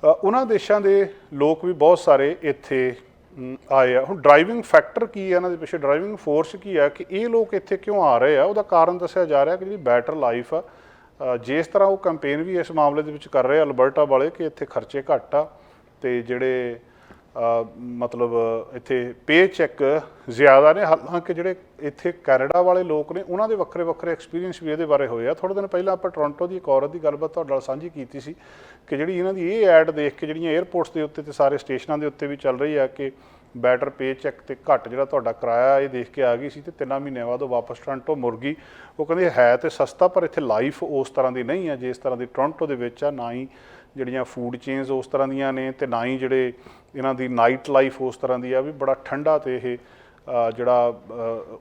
ਉਹਨਾਂ ਦੇਸ਼ਾਂ ਦੇ ਲੋਕ ਵੀ ਬਹੁਤ ਸਾਰੇ ਇੱਥੇ ਆਏ ਆ। ਹੁਣ ਡਰਾਈਵਿੰਗ ਫੈਕਟਰ ਕੀ ਹੈ ਇਹਨਾਂ ਦੇ ਪਿੱਛੇ, ਡਰਾਈਵਿੰਗ ਫੋਰਸ ਕੀ ਹੈ ਕਿ ਇਹ ਲੋਕ ਇੱਥੇ ਕਿਉਂ ਆ ਰਹੇ ਆ, ਉਹਦਾ ਕਾਰਨ ਦੱਸਿਆ ਜਾ ਰਿਹਾ ਕਿ ਜਿਹੜੀ ਬੈਟਰ ਲਾਈਫ ਆ, ਜਿਸ ਤਰ੍ਹਾਂ ਉਹ ਕੈਂਪੇਨ ਵੀ ਇਸ ਮਾਮਲੇ ਦੇ ਵਿੱਚ ਕਰ ਰਹੇ ਆ ਅਲਬਰਟਾ ਵਾਲੇ ਕਿ ਇੱਥੇ ਖਰਚੇ ਘੱਟ ਆ ਤੇ ਜਿਹੜੇ ਮਤਲਬ ਇੱਥੇ ਪੇ ਚੈੱਕ ਜ਼ਿਆਦਾ ਨੇ। ਹਾਲਾਂਕਿ ਜਿਹੜੇ ਇੱਥੇ ਕੈਨੇਡਾ ਵਾਲੇ ਲੋਕ ਨੇ ਉਹਨਾਂ ਦੇ ਵੱਖਰੇ ਵੱਖਰੇ ਐਕਸਪੀਰੀਅੰਸ ਵੀ ਇਹਦੇ ਬਾਰੇ ਹੋਏ ਆ। ਥੋੜ੍ਹੇ ਦਿਨ ਪਹਿਲਾਂ ਆਪਾਂ ਟੋਰਾਂਟੋ ਦੀ ਇੱਕ ਔਰਤ ਦੀ ਗੱਲਬਾਤ ਤੁਹਾਡੇ ਨਾਲ ਸਾਂਝੀ ਕੀਤੀ ਸੀ ਕਿ ਜਿਹੜੀ ਇਹਨਾਂ ਦੀ ਇਹ ਐਡ ਦੇਖ ਕੇ ਜਿਹੜੀਆਂ 에ਅਰਪੋਰਟਸ ਦੇ ਉੱਤੇ ਤੇ ਸਾਰੇ ਸਟੇਸ਼ਨਾਂ ਦੇ ਉੱਤੇ ਵੀ ਚੱਲ ਰਹੀ ਆ ਕਿ ਬੈਟਰ ਪੇ ਚੈੱਕ ਤੇ ਘੱਟ ਜਿਹੜਾ ਤੁਹਾਡਾ ਕਿਰਾਇਆ, ਇਹ ਦੇਖ ਕੇ ਆ ਗਈ ਸੀ ਤੇ 3 ਮਹੀਨਿਆਂ ਬਾਅਦ ਉਹ ਵਾਪਸ ਟੋਰਾਂਟੋ ਮੁੜ ਗਈ। ਉਹ ਕਹਿੰਦੇ ਹੈ ਤੇ ਸਸਤਾ, ਪਰ ਇੱਥੇ ਲਾਈਫ ਉਸ ਤਰ੍ਹਾਂ ਦੀ ਨਹੀਂ ਆ ਜਿਸ ਤਰ੍ਹਾਂ ਦੀ ਟੋਰਾਂਟੋ ਦੇ ਵਿੱਚ ਆ। ਨਾ ਹੀ ਜਿਹੜੀਆਂ ਫੂਡ ਚੇਨਸ ਉਸ ਤਰ੍ਹਾਂ ਦੀਆਂ ਨੇ ਤੇ ਨਾ ਹੀ ਜਿਹੜੇ ਇਹਨਾਂ ਦੀ ਨਾਈਟ ਲਾਈਫ ਉਸ ਤਰ੍ਹਾਂ ਦੀ ਆ। ਵੀ ਬੜਾ ਠੰਡਾ ਤੇ ਇਹ ਜਿਹੜਾ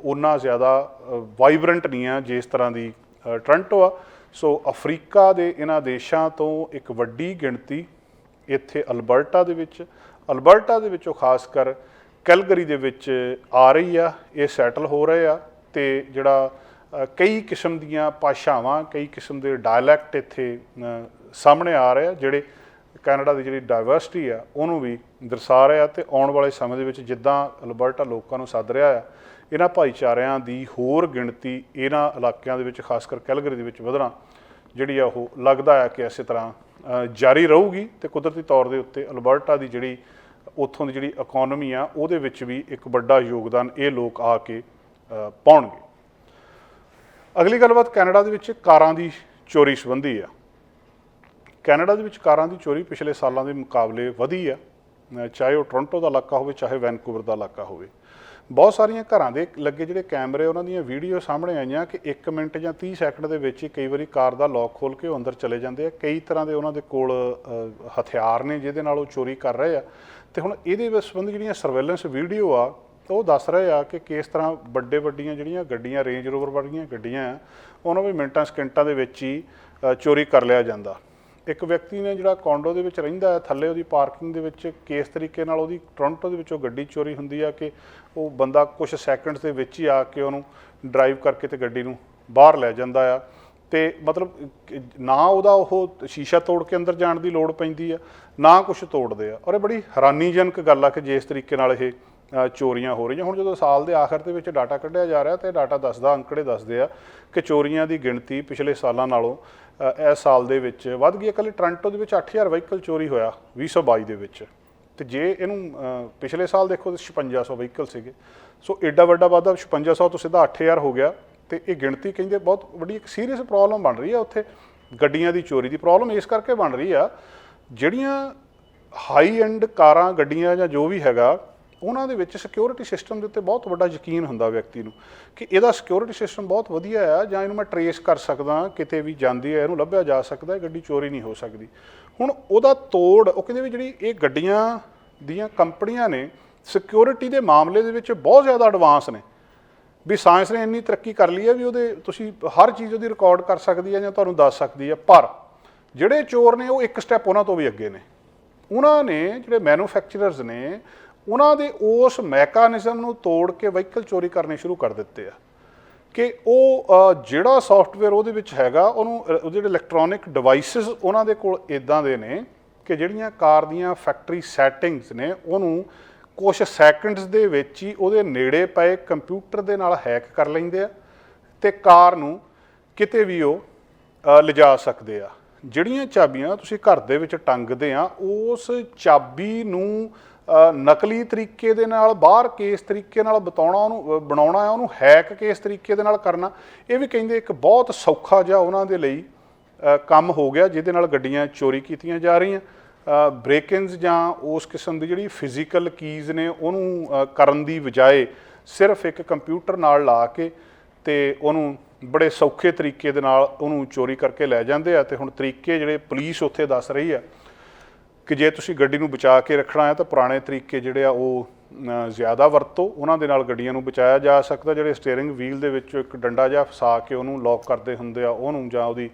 ਓਨਾ ਜ਼ਿਆਦਾ ਵਾਈਬਰੈਂਟ ਨਹੀਂ ਆ ਜਿਸ ਤਰ੍ਹਾਂ ਦੀ ਟੋਰਾਂਟੋ ਆ। ਸੋ ਅਫਰੀਕਾ ਦੇ ਇਹਨਾਂ ਦੇਸ਼ਾਂ ਤੋਂ ਇੱਕ ਵੱਡੀ ਗਿਣਤੀ ਇੱਥੇ ਅਲਬਰਟਾ ਦੇ ਵਿੱਚੋਂ ਖਾਸ ਕਰ ਕੈਲਗਰੀ ਦੇ ਵਿੱਚ ਆ ਰਹੀ ਆ, ਇਹ ਸੈਟਲ ਹੋ ਰਹੇ ਆ। ਤੇ ਜਿਹੜਾ ਕਈ ਕਿਸਮ ਦੀਆਂ ਭਾਸ਼ਾਵਾਂ, ਕਈ ਕਿਸਮ ਦੇ ਡਾਇਲੈਕਟ ਇੱਥੇ ਸਾਹਮਣੇ ਆ ਰਹੇ ਆ, ਜਿਹੜੇ ਕੈਨੇਡਾ ਦੀ ਜਿਹੜੀ ਡਾਇਵਰਸਿਟੀ ਆ ਉਹਨੂੰ ਵੀ ਦਰਸਾ ਰਿਹਾ। ਤੇ ਆਉਣ ਵਾਲੇ ਸਮੇਂ ਦੇ ਵਿੱਚ ਜਿੱਦਾਂ ਅਲਬਰਟਾ ਲੋਕਾਂ ਨੂੰ ਸੱਦ ਰਿਹਾ ਆ, ਇਹਨਾਂ ਭਾਈਚਾਰਿਆਂ ਦੀ ਹੋਰ ਗਿਣਤੀ ਇਹਨਾਂ ਇਲਾਕਿਆਂ ਦੇ ਵਿੱਚ ਖਾਸ ਕਰ ਕੈਲਗਰੀ ਦੇ ਵਿੱਚ ਵਧਣਾ ਜਿਹੜੀ ਆ ਉਹ ਲੱਗਦਾ ਆ ਕਿ ਇਸੇ ਤਰ੍ਹਾਂ ਜਾਰੀ ਰਹੂਗੀ। ਤੇ ਕੁਦਰਤੀ ਤੌਰ ਦੇ ਉੱਤੇ ਅਲਬਰਟਾ ਦੀ ਜਿਹੜੀ ਉੱਥੋਂ ਦੀ ਜਿਹੜੀ ਇਕੋਨਮੀ ਆ ਉਹਦੇ ਵਿੱਚ ਵੀ ਇੱਕ ਵੱਡਾ ਯੋਗਦਾਨ ਇਹ ਲੋਕ ਆ ਕੇ ਪਾਉਣਗੇ। ਅਗਲੀ ਗੱਲਬਾਤ ਕੈਨੇਡਾ ਦੇ ਵਿੱਚ ਕਾਰਾਂ ਦੀ ਚੋਰੀ ਸੰਬੰਧੀ ਆ। ਕੈਨੇਡਾ ਦੇ ਵਿੱਚ ਕਾਰਾਂ ਦੀ ਚੋਰੀ ਪਿਛਲੇ ਸਾਲਾਂ ਦੇ ਮੁਕਾਬਲੇ ਵਧੀ ਆ, ਚਾਹੇ ਉਹ ਟੋਰਾਂਟੋ ਦਾ ਇਲਾਕਾ ਹੋਵੇ ਚਾਹੇ ਵੈਨਕੂਵਰ ਦਾ ਇਲਾਕਾ ਹੋਵੇ। ਬਹੁਤ ਸਾਰੀਆਂ ਘਰਾਂ ਦੇ ਲੱਗੇ ਜਿਹੜੇ ਕੈਮਰੇ, ਉਹਨਾਂ ਦੀਆਂ ਵੀਡੀਓ ਸਾਹਮਣੇ ਆਈਆਂ ਕਿ 1 ਮਿੰਟ ਜਾਂ 30 ਸੈਕਿੰਡ ਦੇ ਵਿੱਚ ਹੀ ਕਈ ਵਾਰੀ ਕਾਰ ਦਾ ਲੌਕ ਖੋਲ੍ਹ ਕੇ ਉਹ ਅੰਦਰ ਚਲੇ ਜਾਂਦੇ ਆ। ਕਈ ਤਰ੍ਹਾਂ ਦੇ ਉਹਨਾਂ ਦੇ ਕੋਲ ਹਥਿਆਰ ਨੇ ਜਿਹਦੇ ਨਾਲ ਉਹ ਚੋਰੀ ਕਰ ਰਹੇ ਆ। ਤੇ ਹੁਣ ਇਹਦੇ ਸੰਬੰਧੀ ਜਿਹੜੀਆਂ ਸਰਵੇਲੈਂਸ ਵੀਡੀਓ ਆ ਉਹ ਦੱਸ ਰਹੇ ਆ ਕਿ ਕਿਸ ਤਰ੍ਹਾਂ ਵੱਡੀਆਂ ਜਿਹੜੀਆਂ ਗੱਡੀਆਂ, ਰੇਂਜ ਰੋਵਰ ਵਰਗੀਆਂ ਗੱਡੀਆਂ ਆ, ਉਹਨਾਂ ਵੀ ਮਿੰਟਾਂ ਸਕਿੰਟਾਂ ਦੇ ਵਿੱਚ ਹੀ ਚੋਰੀ ਕਰ ਲਿਆ ਜਾਂਦਾ। ਇੱਕ ਵਿਅਕਤੀ ਨੇ ਜਿਹੜਾ ਕੋਂਡੋ ਦੇ ਵਿੱਚ ਰਹਿੰਦਾ ਹੈ, ਥੱਲੇ ਉਹਦੀ ਪਾਰਕਿੰਗ ਦੇ ਵਿੱਚ ਕਿਸ ਤਰੀਕੇ ਨਾਲ ਉਹਦੀ ਟੋਰਾਂਟੋ ਦੇ ਵਿੱਚੋਂ ਗੱਡੀ ਚੋਰੀ ਹੁੰਦੀ ਆ ਕਿ ਉਹ ਬੰਦਾ ਕੁਝ ਸੈਕਿੰਡਸ ਦੇ ਵਿੱਚ ਹੀ ਆ ਕੇ ਉਹਨੂੰ ਡਰਾਈਵ ਕਰਕੇ ਤੇ ਗੱਡੀ ਨੂੰ ਬਾਹਰ ਲੈ ਜਾਂਦਾ ਆ। ਤੇ ਮਤਲਬ ਨਾ ਉਹਦਾ ਉਹ ਸ਼ੀਸ਼ਾ ਤੋੜ ਕੇ ਅੰਦਰ ਜਾਣ ਦੀ ਲੋੜ ਪੈਂਦੀ ਆ, ਨਾ ਕੁਝ ਤੋੜਦੇ ਆ। ਔਰ ਇਹ ਬੜੀ ਹੈਰਾਨੀਜਨਕ ਗੱਲ ਆ ਕਿ ਜਿਸ ਤਰੀਕੇ ਨਾਲ ਇਹ ਚੋਰੀਆਂ ਹੋ ਰਹੀਆਂ। ਹੁਣ ਜਦੋਂ ਸਾਲ ਦੇ ਆਖਰ ਦੇ ਵਿੱਚ ਡਾਟਾ ਕੱਢਿਆ ਜਾ ਰਿਹਾ ਤੇ ਡਾਟਾ ਦੱਸਦਾ, ਅੰਕੜੇ ਦੱਸਦੇ ਆ ਕਿ ਚੋਰੀਆਂ ਦੀ ਗਿਣਤੀ ਪਿਛਲੇ ਸਾਲਾਂ ਨਾਲੋਂ ਇਸ ਸਾਲ ਦੇ ਵਿੱਚ ਵੱਧ ਗਈ। ਇਕੱਲੇ ਟੋਰਾਂਟੋ ਦੇ ਵਿੱਚ 8000 ਵਹੀਕਲ ਚੋਰੀ ਹੋਇਆ 2022 ਦੇ ਵਿੱਚ। ਤੇ ਜੇ ਇਹਨੂੰ ਪਿਛਲੇ ਸਾਲ ਦੇਖੋ ਤਾਂ 5600 ਵਹੀਕਲ ਸੀਗੇ। ਸੋ ਐਡਾ ਵੱਡਾ ਵਾਧਾ 5600 ਤੋਂ ਸਿੱਧਾ 8000 ਹੋ ਗਿਆ। ਤੇ ਇਹ ਗਿਣਤੀ ਕਹਿੰਦੇ ਬਹੁਤ ਵੱਡੀ ਇੱਕ ਸੀਰੀਅਸ ਪ੍ਰੋਬਲਮ ਬਣ ਰਹੀ ਆ ਉੱਥੇ। ਗੱਡੀਆਂ ਦੀ ਚੋਰੀ ਦੀ ਪ੍ਰੋਬਲਮ ਇਸ ਕਰਕੇ ਬਣ ਰਹੀ ਆ, ਜਿਹੜੀਆਂ ਹਾਈ ਐਂਡ ਕਾਰਾਂ, ਗੱਡੀਆਂ ਜਾਂ ਜੋ ਵੀ ਹੈਗਾ, ਉਹਨਾਂ ਦੇ ਵਿੱਚ ਸਿਕਿਉਰਿਟੀ ਸਿਸਟਮ ਦੇ ਉੱਤੇ ਬਹੁਤ ਵੱਡਾ ਯਕੀਨ ਹੁੰਦਾ ਵਿਅਕਤੀ ਨੂੰ ਕਿ ਇਹਦਾ ਸਿਕਿਉਰਿਟੀ ਸਿਸਟਮ ਬਹੁਤ ਵਧੀਆ ਆ, ਜਾਂ ਇਹਨੂੰ ਮੈਂ ਟਰੇਸ ਕਰ ਸਕਦਾ, ਕਿਤੇ ਵੀ ਜਾਂਦੀ ਹੈ ਇਹਨੂੰ ਲੱਭਿਆ ਜਾ ਸਕਦਾ, ਗੱਡੀ ਚੋਰੀ ਨਹੀਂ ਹੋ ਸਕਦੀ। ਹੁਣ ਉਹਦਾ ਤੋੜ, ਉਹ ਕਹਿੰਦੇ ਵੀ ਜਿਹੜੀ ਇਹ ਗੱਡੀਆਂ ਦੀਆਂ ਕੰਪਨੀਆਂ ਨੇ ਸਿਕਿਉਰਿਟੀ ਦੇ ਮਾਮਲੇ ਦੇ ਵਿੱਚ ਬਹੁਤ ਜ਼ਿਆਦਾ ਐਡਵਾਂਸ ਨੇ। ਵੀ ਸਾਇੰਸ ਨੇ ਇੰਨੀ ਤਰੱਕੀ ਕਰ ਲਈ ਹੈ ਵੀ ਉਹਦੇ ਤੁਸੀਂ ਹਰ ਚੀਜ਼ ਉਹਦੀ ਰਿਕਾਰਡ ਕਰ ਸਕਦੀ ਹੈ ਜਾਂ ਤੁਹਾਨੂੰ ਦੱਸ ਸਕਦੀ ਹੈ। ਪਰ ਜਿਹੜੇ ਚੋਰ ਨੇ ਉਹ ਇੱਕ ਸਟੈਪ ਉਹਨਾਂ ਤੋਂ ਵੀ ਅੱਗੇ ਨੇ। ਉਹਨਾਂ ਨੇ ਜਿਹੜੇ ਮੈਨੂਫੈਕਚਰਰਸ ਨੇ ਉਹਨਾਂ ਦੇ ਉਸ ਮੈਕਾਨਿਜ਼ਮ ਨੂੰ ਤੋੜ ਕੇ ਵਹੀਕਲ ਚੋਰੀ ਕਰਨੇ ਸ਼ੁਰੂ ਕਰ ਦਿੱਤੇ ਆ ਕਿ ਉਹ ਜਿਹੜਾ ਸੌਫਟਵੇਅਰ ਉਹਦੇ ਵਿੱਚ ਹੈਗਾ ਉਹਨੂੰ ਉਹ ਜਿਹੜੇ ਇਲੈਕਟ੍ਰੋਨਿਕ ਡਿਵਾਈਸਿਸ ਉਹਨਾਂ ਦੇ ਕੋਲ ਇੱਦਾਂ ਦੇ ਨੇ ਕਿ ਜਿਹੜੀਆਂ ਕਾਰ ਦੀਆਂ ਫੈਕਟਰੀ ਸੈਟਿੰਗਸ ਨੇ ਉਹਨੂੰ ਕੁਛ ਸੈਕਿੰਡਸ ਦੇ ਵਿੱਚ ਹੀ ਉਹਦੇ ਨੇੜੇ ਪਏ ਕੰਪਿਊਟਰ ਦੇ ਨਾਲ ਹੈਕ ਕਰ ਲੈਂਦੇ ਆ ਤੇ ਕਾਰ ਨੂੰ ਕਿਤੇ ਵੀ ਉਹ ਲਿਜਾ ਸਕਦੇ ਆ। ਜਿਹੜੀਆਂ ਚਾਬੀਆਂ ਤੁਸੀਂ ਘਰ ਦੇ ਵਿੱਚ ਟੰਗਦੇ ਆ ਉਸ ਚਾਬੀ ਨੂੰ ਨਕਲੀ ਤਰੀਕੇ ਦੇ ਨਾਲ ਬਾਹਰ ਕੇਸ ਤਰੀਕੇ ਨਾਲ ਬਣਾਉਣਾ ਹੈ, ਉਹਨੂੰ ਹੈਕ ਕੇਸ ਤਰੀਕੇ ਦੇ ਨਾਲ ਕਰਨਾ, ਇਹ ਵੀ ਕਹਿੰਦੇ ਇੱਕ ਬਹੁਤ ਸੌਖਾ ਜਿਹਾ ਉਹਨਾਂ ਦੇ ਲਈ ਕੰਮ ਹੋ ਗਿਆ ਜਿਹਦੇ ਨਾਲ ਗੱਡੀਆਂ ਚੋਰੀ ਕੀਤੀਆਂ ਜਾ ਰਹੀਆਂ। ਬ੍ਰੇਕ-ਇਨਸ ਜਾਂ ਉਸ ਕਿਸਮ ਦੀ ਜਿਹੜੀ ਫਿਜ਼ੀਕਲ ਕੀਜ਼ ਨੇ ਉਹਨੂੰ ਕਰਨ ਦੀ ਬਜਾਏ ਸਿਰਫ ਇੱਕ ਕੰਪਿਊਟਰ ਨਾਲ ਲਾ ਕੇ ਤੇ ਉਹਨੂੰ ਬੜੇ ਸੌਖੇ ਤਰੀਕੇ ਦੇ ਨਾਲ ਉਹਨੂੰ ਚੋਰੀ ਕਰਕੇ ਲੈ ਜਾਂਦੇ ਆ। ਤੇ ਹੁਣ ਤਰੀਕੇ ਜਿਹੜੇ ਪੁਲਿਸ ਉੱਥੇ ਦੱਸ ਰਹੀ ਆ ਕਿ ਜੇ ਤੁਸੀਂ ਗੱਡੀ ਨੂੰ ਬਚਾ ਕੇ ਰੱਖਣਾ ਹੈ ਤਾਂ ਪੁਰਾਣੇ ਤਰੀਕੇ ਜਿਹੜੇ ਆ ਉਹ ਜ਼ਿਆਦਾ ਵਰਤੋ, ਉਹਨਾਂ ਦੇ ਨਾਲ ਗੱਡੀਆਂ ਨੂੰ ਬਚਾਇਆ ਜਾ ਸਕਦਾ। ਜਿਹੜੇ ਸਟੀਅਰਿੰਗ ਵੀਲ ਦੇ ਵਿੱਚ ਇੱਕ ਡੰਡਾ ਜਿਹਾ ਫਸਾ ਕੇ ਉਹਨੂੰ ਲੌਕ ਕਰਦੇ ਹੁੰਦੇ ਆ ਉਹਨੂੰ, ਜਾਂ ਉਹਦੀ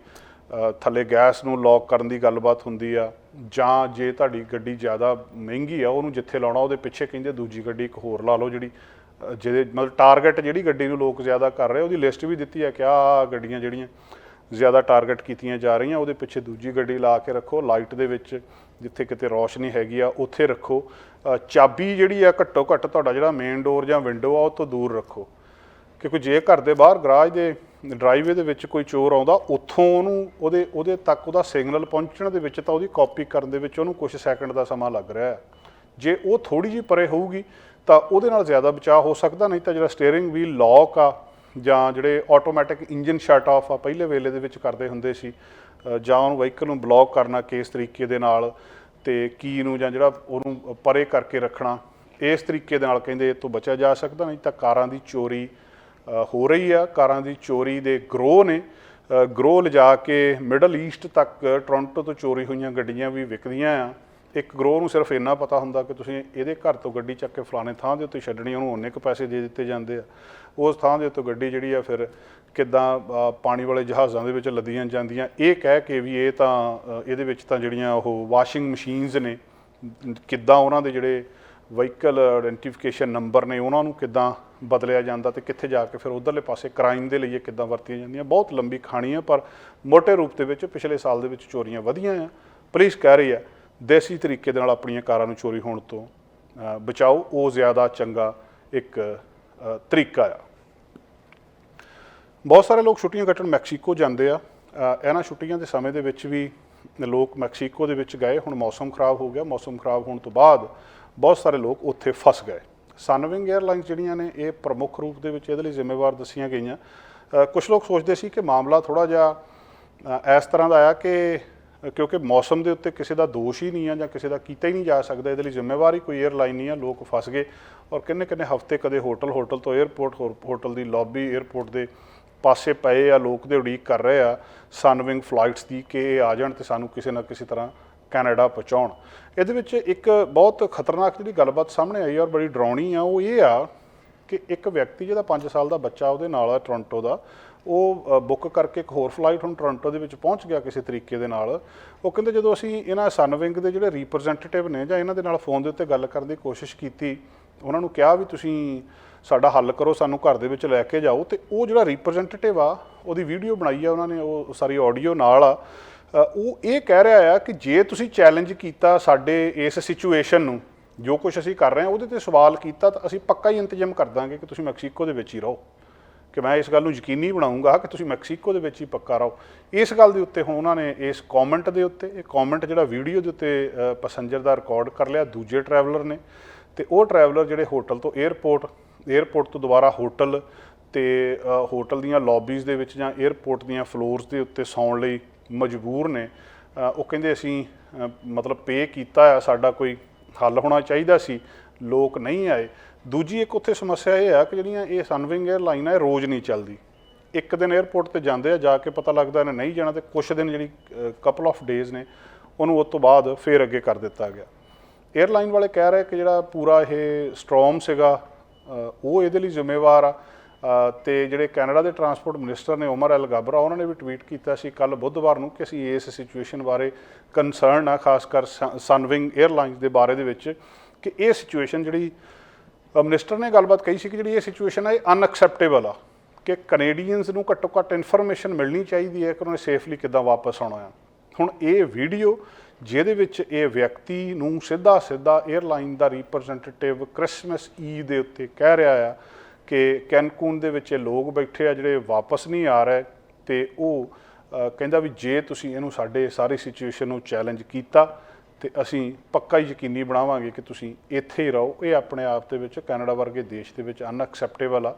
ਥੱਲੇ ਗੈਸ ਨੂੰ ਲੌਕ ਕਰਨ ਦੀ ਗੱਲਬਾਤ ਹੁੰਦੀ ਆ, ਜਾਂ ਜੇ ਤੁਹਾਡੀ ਗੱਡੀ ਜ਼ਿਆਦਾ ਮਹਿੰਗੀ ਆ ਉਹਨੂੰ ਜਿੱਥੇ ਲਾਉਣਾ ਉਹਦੇ ਪਿੱਛੇ ਕਹਿੰਦੇ ਦੂਜੀ ਗੱਡੀ ਇੱਕ ਹੋਰ ਲਾ ਲਓ ਜਿਹੜੀ ਜਿਹਦੇ ਮਤਲਬ ਟਾਰਗੇਟ ਜਿਹੜੀ ਗੱਡੀ ਨੂੰ ਲੋਕ ਜ਼ਿਆਦਾ ਕਰ ਰਹੇ ਉਹਦੀ ਲਿਸਟ ਵੀ ਦਿੱਤੀ ਹੈ ਕਿ ਆਹ ਗੱਡੀਆਂ ਜਿਹੜੀਆਂ ਜ਼ਿਆਦਾ ਟਾਰਗੇਟ ਕੀਤੀਆਂ ਜਾ ਰਹੀਆਂ ਉਹਦੇ ਪਿੱਛੇ ਦੂਜੀ ਗੱਡੀ ਲਾ ਕੇ ਰੱਖੋ, ਲਾਈਟ ਦੇ ਵਿੱਚ ਜਿੱਥੇ ਕਿਤੇ ਰੌਸ਼ਨੀ ਹੈਗੀ ਆ ਉੱਥੇ ਰੱਖੋ, ਚਾਬੀ ਜਿਹੜੀ ਆ ਘੱਟੋ ਘੱਟ ਤੁਹਾਡਾ ਜਿਹੜਾ ਮੇਨ ਡੋਰ ਜਾਂ ਵਿੰਡੋ ਆ ਉਹ ਤੋਂ ਦੂਰ ਰੱਖੋ, ਕਿਉਂਕਿ ਜੇ ਘਰ ਦੇ ਬਾਹਰ ਗਰਾਜ ਦੇ ਡਰਾਈਵੇ ਦੇ ਵਿੱਚ ਕੋਈ ਚੋਰ ਆਉਂਦਾ ਉੱਥੋਂ ਉਹਨੂੰ ਉਹਦੇ ਤੱਕ ਉਹਦਾ ਸਿਗਨਲ ਪਹੁੰਚਣ ਦੇ ਵਿੱਚ ਤਾਂ ਉਹਦੀ ਕਾਪੀ ਕਰਨ ਦੇ ਵਿੱਚ ਉਹਨੂੰ ਕੁਛ ਸੈਕਿੰਡ ਦਾ ਸਮਾਂ ਲੱਗ ਰਿਹਾ ਹੈ। ਜੇ ਉਹ ਥੋੜ੍ਹੀ ਜਿਹੀ ਪਰੇ ਹੋਊਗੀ ਤਾਂ ਉਹਦੇ ਨਾਲ ਜ਼ਿਆਦਾ ਬਚਾਅ ਹੋ ਸਕਦਾ। ਨਹੀਂ ਤਾਂ ਜਿਹੜਾ ਸਟੀਅਰਿੰਗ ਵੀਲ ਲੌਕ ਆ ਜਾਂ ਜਿਹੜੇ ਆਟੋਮੈਟਿਕ ਇੰਜਨ ਸ਼ਟ ਆਫ ਆ ਪਹਿਲੇ ਵੇਲੇ ਦੇ ਵਿੱਚ ਕਰਦੇ ਹੁੰਦੇ ਸੀ, ਜਾਂ ਉਹਨੂੰ ਵਹੀਕਲ ਨੂੰ ਬਲੌਕ ਕਰਨਾ ਕੇਸ ਤਰੀਕੇ ਦੇ ਨਾਲ ਤੇ ਕੀ ਨੂੰ ਜਾਂ ਜਿਹੜਾ ਉਹਨੂੰ ਪਰੇ ਕਰਕੇ ਰੱਖਣਾ, ਇਸ ਤਰੀਕੇ ਦੇ ਨਾਲ ਕਹਿੰਦੇ ਇਹ ਤੋਂ ਬਚਿਆ ਜਾ ਸਕਦਾ। ਨਹੀਂ ਤਾਂ ਕਾਰਾਂ ਦੀ ਚੋਰੀ ਹੋ ਰਹੀ ਆ। ਕਾਰਾਂ ਦੀ ਚੋਰੀ ਦੇ ਗਰੋਹ ਨੇ, ਗਰੋਹ ਲਿਜਾ ਕੇ ਮਿਡਲ ਈਸਟ ਤੱਕ ਟੋਰਾਂਟੋ ਤੋਂ ਚੋਰੀ ਹੋਈਆਂ ਗੱਡੀਆਂ ਵੀ ਵਿਕਦੀਆਂ ਆ। ਇੱਕ ਗਰੋਹ ਨੂੰ ਸਿਰਫ ਇੰਨਾ ਪਤਾ ਹੁੰਦਾ ਕਿ ਤੁਸੀਂ ਇਹਦੇ ਘਰ ਤੋਂ ਗੱਡੀ ਚੱਕ ਕੇ ਫਲਾਣੇ ਥਾਂ ਦੇ ਉੱਤੇ ਛੱਡਣੀ, ਉਹਨੂੰ ਉਨੇ ਕੁ ਪੈਸੇ ਦੇ ਦਿੱਤੇ ਜਾਂਦੇ ਆ। ਉਸ ਥਾਂ ਦੇ ਉੱਤੇ ਗੱਡੀ ਜਿਹੜੀ ਆ ਫਿਰ ਕਿੱਦਾਂ ਪਾਣੀ ਵਾਲੇ ਜਹਾਜ਼ਾਂ ਦੇ ਵਿੱਚ ਲੱਦੀਆਂ ਜਾਂਦੀਆਂ, ਇਹ ਕਹਿ ਕੇ ਵੀ ਇਹ ਤਾਂ ਇਹਦੇ ਵਿੱਚ ਤਾਂ ਜਿਹੜੀਆਂ ਉਹ ਵਾਸ਼ਿੰਗ ਮਸ਼ੀਨਸ ਨੇ, ਕਿੱਦਾਂ ਉਹਨਾਂ ਦੇ ਜਿਹੜੇ ਵਹੀਕਲ ਆਇਡੈਂਟੀਫਿਕੇਸ਼ਨ ਨੰਬਰ ਨੇ ਉਹਨਾਂ ਨੂੰ ਕਿੱਦਾਂ ਬਦਲਿਆ ਜਾਂਦਾ ਤੇ ਕਿੱਥੇ ਜਾ ਕੇ ਫਿਰ ਉੱਧਰਲੇ ਪਾਸੇ ਕ੍ਰਾਈਮ ਦੇ ਲਈ ਇਹ ਕਿੱਦਾਂ ਵਰਤੀਆਂ ਜਾਂਦੀਆਂ। ਬਹੁਤ ਲੰਬੀ ਕਹਾਣੀ ਆ, ਪਰ ਮੋਟੇ ਰੂਪ ਦੇ ਵਿੱਚ ਪਿਛਲੇ ਸਾਲ ਦੇ ਵਿੱਚ ਚੋਰੀਆਂ ਵਧੀਆਂ ਆ। ਪੁਲਿਸ ਕਹਿ ਰਹੀ ਆ ਦੇਸੀ ਤਰੀਕੇ ਦੇ ਨਾਲ ਆਪਣੀਆਂ ਕਾਰਾਂ ਨੂੰ ਚੋਰੀ ਹੋਣ ਤੋਂ ਬਚਾਓ, ਉਹ ਜ਼ਿਆਦਾ ਚੰਗਾ ਇੱਕ ਤਰੀਕਾ ਆ। ਬਹੁਤ ਸਾਰੇ ਲੋਕ ਛੁੱਟੀਆਂ ਕੱਟਣ ਮੈਕਸੀਕੋ ਜਾਂਦੇ ਆ। ਇਹਨਾਂ ਛੁੱਟੀਆਂ ਦੇ ਸਮੇਂ ਦੇ ਵਿੱਚ ਵੀ ਲੋਕ ਮੈਕਸੀਕੋ ਦੇ ਵਿੱਚ ਗਏ। ਹੁਣ ਮੌਸਮ ਖਰਾਬ ਹੋ ਗਿਆ, ਮੌਸਮ ਖਰਾਬ ਹੋਣ ਤੋਂ ਬਾਅਦ ਬਹੁਤ ਸਾਰੇ ਲੋਕ ਉੱਥੇ ਫਸ ਗਏ। ਸਨਵਿੰਗ ਏਅਰਲਾਈਨਸ ਜਿਹੜੀਆਂ ਨੇ ਇਹ ਪ੍ਰਮੁੱਖ ਰੂਪ ਦੇ ਵਿੱਚ ਇਹਦੇ ਲਈ ਜ਼ਿੰਮੇਵਾਰ ਦੱਸੀਆਂ ਗਈਆਂ। ਕੁਝ ਲੋਕ ਸੋਚਦੇ ਸੀ ਕਿ ਮਾਮਲਾ ਥੋੜ੍ਹਾ ਜਿਹਾ ਇਸ ਤਰ੍ਹਾਂ ਦਾ ਆ ਕਿ ਕਿਉਂਕਿ ਮੌਸਮ ਦੇ ਉੱਤੇ ਕਿਸੇ ਦਾ ਦੋਸ਼ ਹੀ ਨਹੀਂ ਆ ਜਾਂ ਕਿਸੇ ਦਾ ਕੀਤਾ ਹੀ ਨਹੀਂ ਜਾ ਸਕਦਾ, ਇਹਦੇ ਲਈ ਜ਼ਿੰਮੇਵਾਰ ਹੀ ਕੋਈ ਏਅਰਲਾਈਨ ਨਹੀਂ ਆ। ਲੋਕ ਫਸ ਗਏ ਔਰ ਕਿੰਨੇ ਹਫ਼ਤੇ ਕਦੇ ਹੋਟਲ ਤੋਂ ਏਅਰਪੋਰਟ, ਹੋਟਲ ਦੀ ਲੌਬੀ ਏਅਰਪੋਰਟ ਦੇ ਪਾਸੇ ਪਏ ਆ, ਲੋਕ ਦੇ ਉਡੀਕ ਕਰ ਰਹੇ ਆ ਸਨਵਿੰਗ ਫਲਾਈਟਸ ਦੀ ਕਿ ਇਹ ਆ ਜਾਣ ਤੇ ਸਾਨੂੰ ਕਿਸੇ ਨਾ ਕਿਸੇ ਤਰ੍ਹਾਂ ਕੈਨੇਡਾ ਪਹੁੰਚਾਉਣ। ਇਹਦੇ ਵਿੱਚ ਇੱਕ ਬਹੁਤ ਖਤਰਨਾਕ ਜਿਹੜੀ ਗੱਲਬਾਤ ਸਾਹਮਣੇ ਆਈ ਔਰ ਬੜੀ ਡਰਾਉਣੀ ਆ, ਉਹ ਇਹ ਆ ਕਿ ਇੱਕ ਵਿਅਕਤੀ ਜਿਹਦਾ 5 ਸਾਲ ਦਾ ਬੱਚਾ ਉਹਦੇ ਨਾਲ ਆ ਟੋਰਾਂਟੋ ਦਾ, ਉਹ ਬੁੱਕ ਕਰਕੇ ਇੱਕ ਹੋਰ ਫਲਾਈਟ ਹੁਣ ਟੋਰਾਂਟੋ ਦੇ ਵਿੱਚ ਪਹੁੰਚ ਗਿਆ ਕਿਸੇ ਤਰੀਕੇ ਦੇ ਨਾਲ। ਉਹ ਕਹਿੰਦੇ ਜਦੋਂ ਅਸੀਂ ਇਹਨਾਂ ਸਨਵਿੰਗ ਦੇ ਜਿਹੜੇ ਰਿਪਰੈਜ਼ੈਂਟੇਟਿਵ ਨੇ ਜਾਂ ਇਹਨਾਂ ਦੇ ਨਾਲ ਫੋਨ ਦੇ ਉੱਤੇ ਗੱਲ ਕਰਨ ਦੀ ਕੋਸ਼ਿਸ਼ ਕੀਤੀ, ਉਹਨਾਂ ਨੂੰ ਕਿਹਾ ਵੀ ਤੁਸੀਂ ਸਾਡਾ ਹੱਲ ਕਰੋ, ਸਾਨੂੰ ਘਰ ਦੇ ਵਿੱਚ ਲੈ ਕੇ ਜਾਓ, ਤੇ ਉਹ ਜਿਹੜਾ ਰਿਪਰੈਜ਼ੈਂਟੇਟਿਵ ਆ ਉਹਦੀ ਵੀਡੀਓ ਬਣਾਈ ਆ ਉਹਨਾਂ ਨੇ, ਉਹ ਸਾਰੀ ਆਡੀਓ ਨਾਲ ਆ, ਉਹ ਇਹ ਕਹਿ ਰਿਹਾ ਆ ਕਿ ਜੇ ਤੁਸੀਂ ਚੈਲੰਜ ਕੀਤਾ ਸਾਡੇ ਇਸ ਸਿਚੁਏਸ਼ਨ ਨੂੰ, ਜੋ ਕੁਝ ਅਸੀਂ ਕਰ ਰਹੇ ਹਾਂ ਉਹਦੇ 'ਤੇ ਸਵਾਲ ਕੀਤਾ, ਤਾਂ ਅਸੀਂ ਪੱਕਾ ਹੀ ਇੰਤਜ਼ਾਮ ਕਰ ਦਾਂਗੇ ਕਿ ਤੁਸੀਂ ਮੈਕਸੀਕੋ ਦੇ ਵਿੱਚ ਹੀ ਰਹੋ, ਕਿ ਮੈਂ ਇਸ ਗੱਲ ਨੂੰ ਯਕੀਨੀ ਬਣਾਉਂਗਾ ਕਿ ਤੁਸੀਂ ਮੈਕਸੀਕੋ ਦੇ ਵਿੱਚ ਹੀ ਪੱਕਾ ਰਹੋ। ਇਸ ਗੱਲ ਦੇ ਉੱਤੇ ਹੁਣ ਉਹਨਾਂ ਨੇ ਇਸ ਕੌਮੈਂਟ ਦੇ ਉੱਤੇ, ਇਹ ਕੌਮੈਂਟ ਜਿਹੜਾ ਵੀਡੀਓ ਦੇ ਉੱਤੇ ਪੈਸੰਜਰ ਦਾ ਰਿਕਾਰਡ ਕਰ ਲਿਆ ਦੂਜੇ ਟਰੈਵਲਰ ਨੇ, ਤੇ ਉਹ ਟਰੈਵਲਰ ਜਿਹੜੇ ਹੋਟਲ ਤੋਂ ਏਅਰਪੋਰਟ ਤੋਂ ਦੁਬਾਰਾ ਹੋਟਲ ਤੇ ਹੋਟਲ ਦੀਆਂ ਲੌਬੀਜ਼ ਦੇ ਵਿੱਚ ਜਾਂ ਏਅਰਪੋਰਟ ਦੀਆਂ ਫਲੋਰਸ ਦੇ ਉੱਤੇ ਸੌਣ ਲਈ ਮਜਬੂਰ ਨੇ। ਉਹ ਕਹਿੰਦੇ ਅਸੀਂ ਮਤਲਬ ਪੇ ਕੀਤਾ ਆ, ਸਾਡਾ ਕੋਈ ਹੱਲ ਹੋਣਾ ਚਾਹੀਦਾ ਸੀ, ਲੋਕ ਨਹੀਂ ਆਏ। ਦੂਜੀ ਇੱਕ ਉੱਥੇ ਸਮੱਸਿਆ ਇਹ ਆ ਕਿ ਜਿਹੜੀਆਂ ਇਹ ਸਨਵਿੰਗ ਏਅਰਲਾਈਨ ਆ ਇਹ ਰੋਜ਼ ਨਹੀਂ ਚੱਲਦੀ। ਇੱਕ ਦਿਨ ਏਅਰਪੋਰਟ 'ਤੇ ਜਾਂਦੇ ਆ, ਜਾ ਕੇ ਪਤਾ ਲੱਗਦਾ ਇਹਨੇ ਨਹੀਂ ਜਾਣਾ, ਤੇ ਕੁਛ ਦਿਨ ਜਿਹੜੀ ਕਪਲ ਆਫ ਡੇਜ਼ ਨੇ ਉਹਨੂੰ ਉਸ ਤੋਂ ਬਾਅਦ ਫੇਰ ਅੱਗੇ ਕਰ ਦਿੱਤਾ ਗਿਆ। ਏਅਰਲਾਈਨ ਵਾਲੇ ਕਹਿ ਰਹੇ ਕਿ ਜਿਹੜਾ ਪੂਰਾ ਇਹ ਸਟਰੋਮ ਸੀਗਾ ਉਹ ਇਹਦੇ ਲਈ ਜ਼ਿੰਮੇਵਾਰ ਆ। ਤੇ ਜਿਹੜੇ ਕੈਨੇਡਾ ਦੇ ਟਰਾਂਸਪੋਰਟ ਮਿਨਿਸਟਰ ਨੇ ਉਮਰ ਐਲ ਗਾਬਰਾ, ਉਹਨਾਂ ਨੇ ਵੀ ਟਵੀਟ ਕੀਤਾ ਸੀ ਕੱਲ੍ਹ ਬੁੱਧਵਾਰ ਨੂੰ ਕਿ ਅਸੀਂ ਇਸ ਸਿਚੁਏਸ਼ਨ ਬਾਰੇ ਕੰਸਰਨ ਆ, ਖਾਸ ਕਰ ਸਨਵਿੰਗ 에ਅਰਲਾਈਨਸ ਦੇ ਬਾਰੇ ਦੇ ਵਿੱਚ, ਕਿ ਇਹ ਸਿਚੁਏਸ਼ਨ ਜਿਹੜੀ ਮਿਨਿਸਟਰ ਨੇ ਗੱਲਬਾਤ ਕਹੀ ਸੀ ਕਿ ਜਿਹੜੀ ਇਹ ਸਿਚੁਏਸ਼ਨ ਹੈ ਇਹ ਅਨਐਕਸੈਪਟੇਬਲ ਆ, ਕਿ ਕੈਨੇਡੀਅਨਸ ਨੂੰ ਘੱਟੋ ਘੱਟ ਇਨਫੋਰਮੇਸ਼ਨ ਮਿਲਣੀ ਚਾਹੀਦੀ ਹੈ ਕਿ ਉਹਨਾਂ ਨੇ ਸੇਫਲੀ ਕਿੱਦਾਂ ਵਾਪਸ ਆਉਣਾ ਆ। ਹੁਣ ਇਹ ਵੀਡੀਓ ਜਿਹਦੇ ਵਿੱਚ ਇਹ ਵਿਅਕਤੀ ਨੂੰ ਸਿੱਧਾ 에ਅਰਲਾਈਨ ਦਾ ਰਿਪਰੈਜ਼ੈਂਟੇਟਿਵ ਕ੍ਰਿਸਮਸ ਈਵ ਦੇ ਉੱਤੇ ਕਹਿ ਰਿਹਾ ਆ ਕਿ ਕੈਨਕੂਨ ਦੇ ਵਿੱਚ ਇਹ ਲੋਕ ਬੈਠੇ ਆ ਜਿਹੜੇ ਵਾਪਸ ਨਹੀਂ ਆ ਰਹੇ, ਤੇ ਉਹ ਕਹਿੰਦਾ ਵੀ ਜੇ ਤੁਸੀਂ ਇਹਨੂੰ ਸਾਡੇ ਸਾਰੀ ਸਿਚੁਏਸ਼ਨ ਨੂੰ ਚੈਲੰਜ ਕੀਤਾ ਤੇ ਅਸੀਂ ਪੱਕਾ ਹੀ ਯਕੀਨੀ ਬਣਾਵਾਂਗੇ ਕਿ ਤੁਸੀਂ ਇੱਥੇ ਹੀ ਰਹੋ। ਇਹ ਆਪਣੇ ਆਪ ਦੇ ਵਿੱਚ ਕੈਨੇਡਾ ਵਰਗੇ ਦੇਸ਼ ਦੇ ਵਿੱਚ ਅਨਐਕਸੈਪਟੇਬਲ ਆ।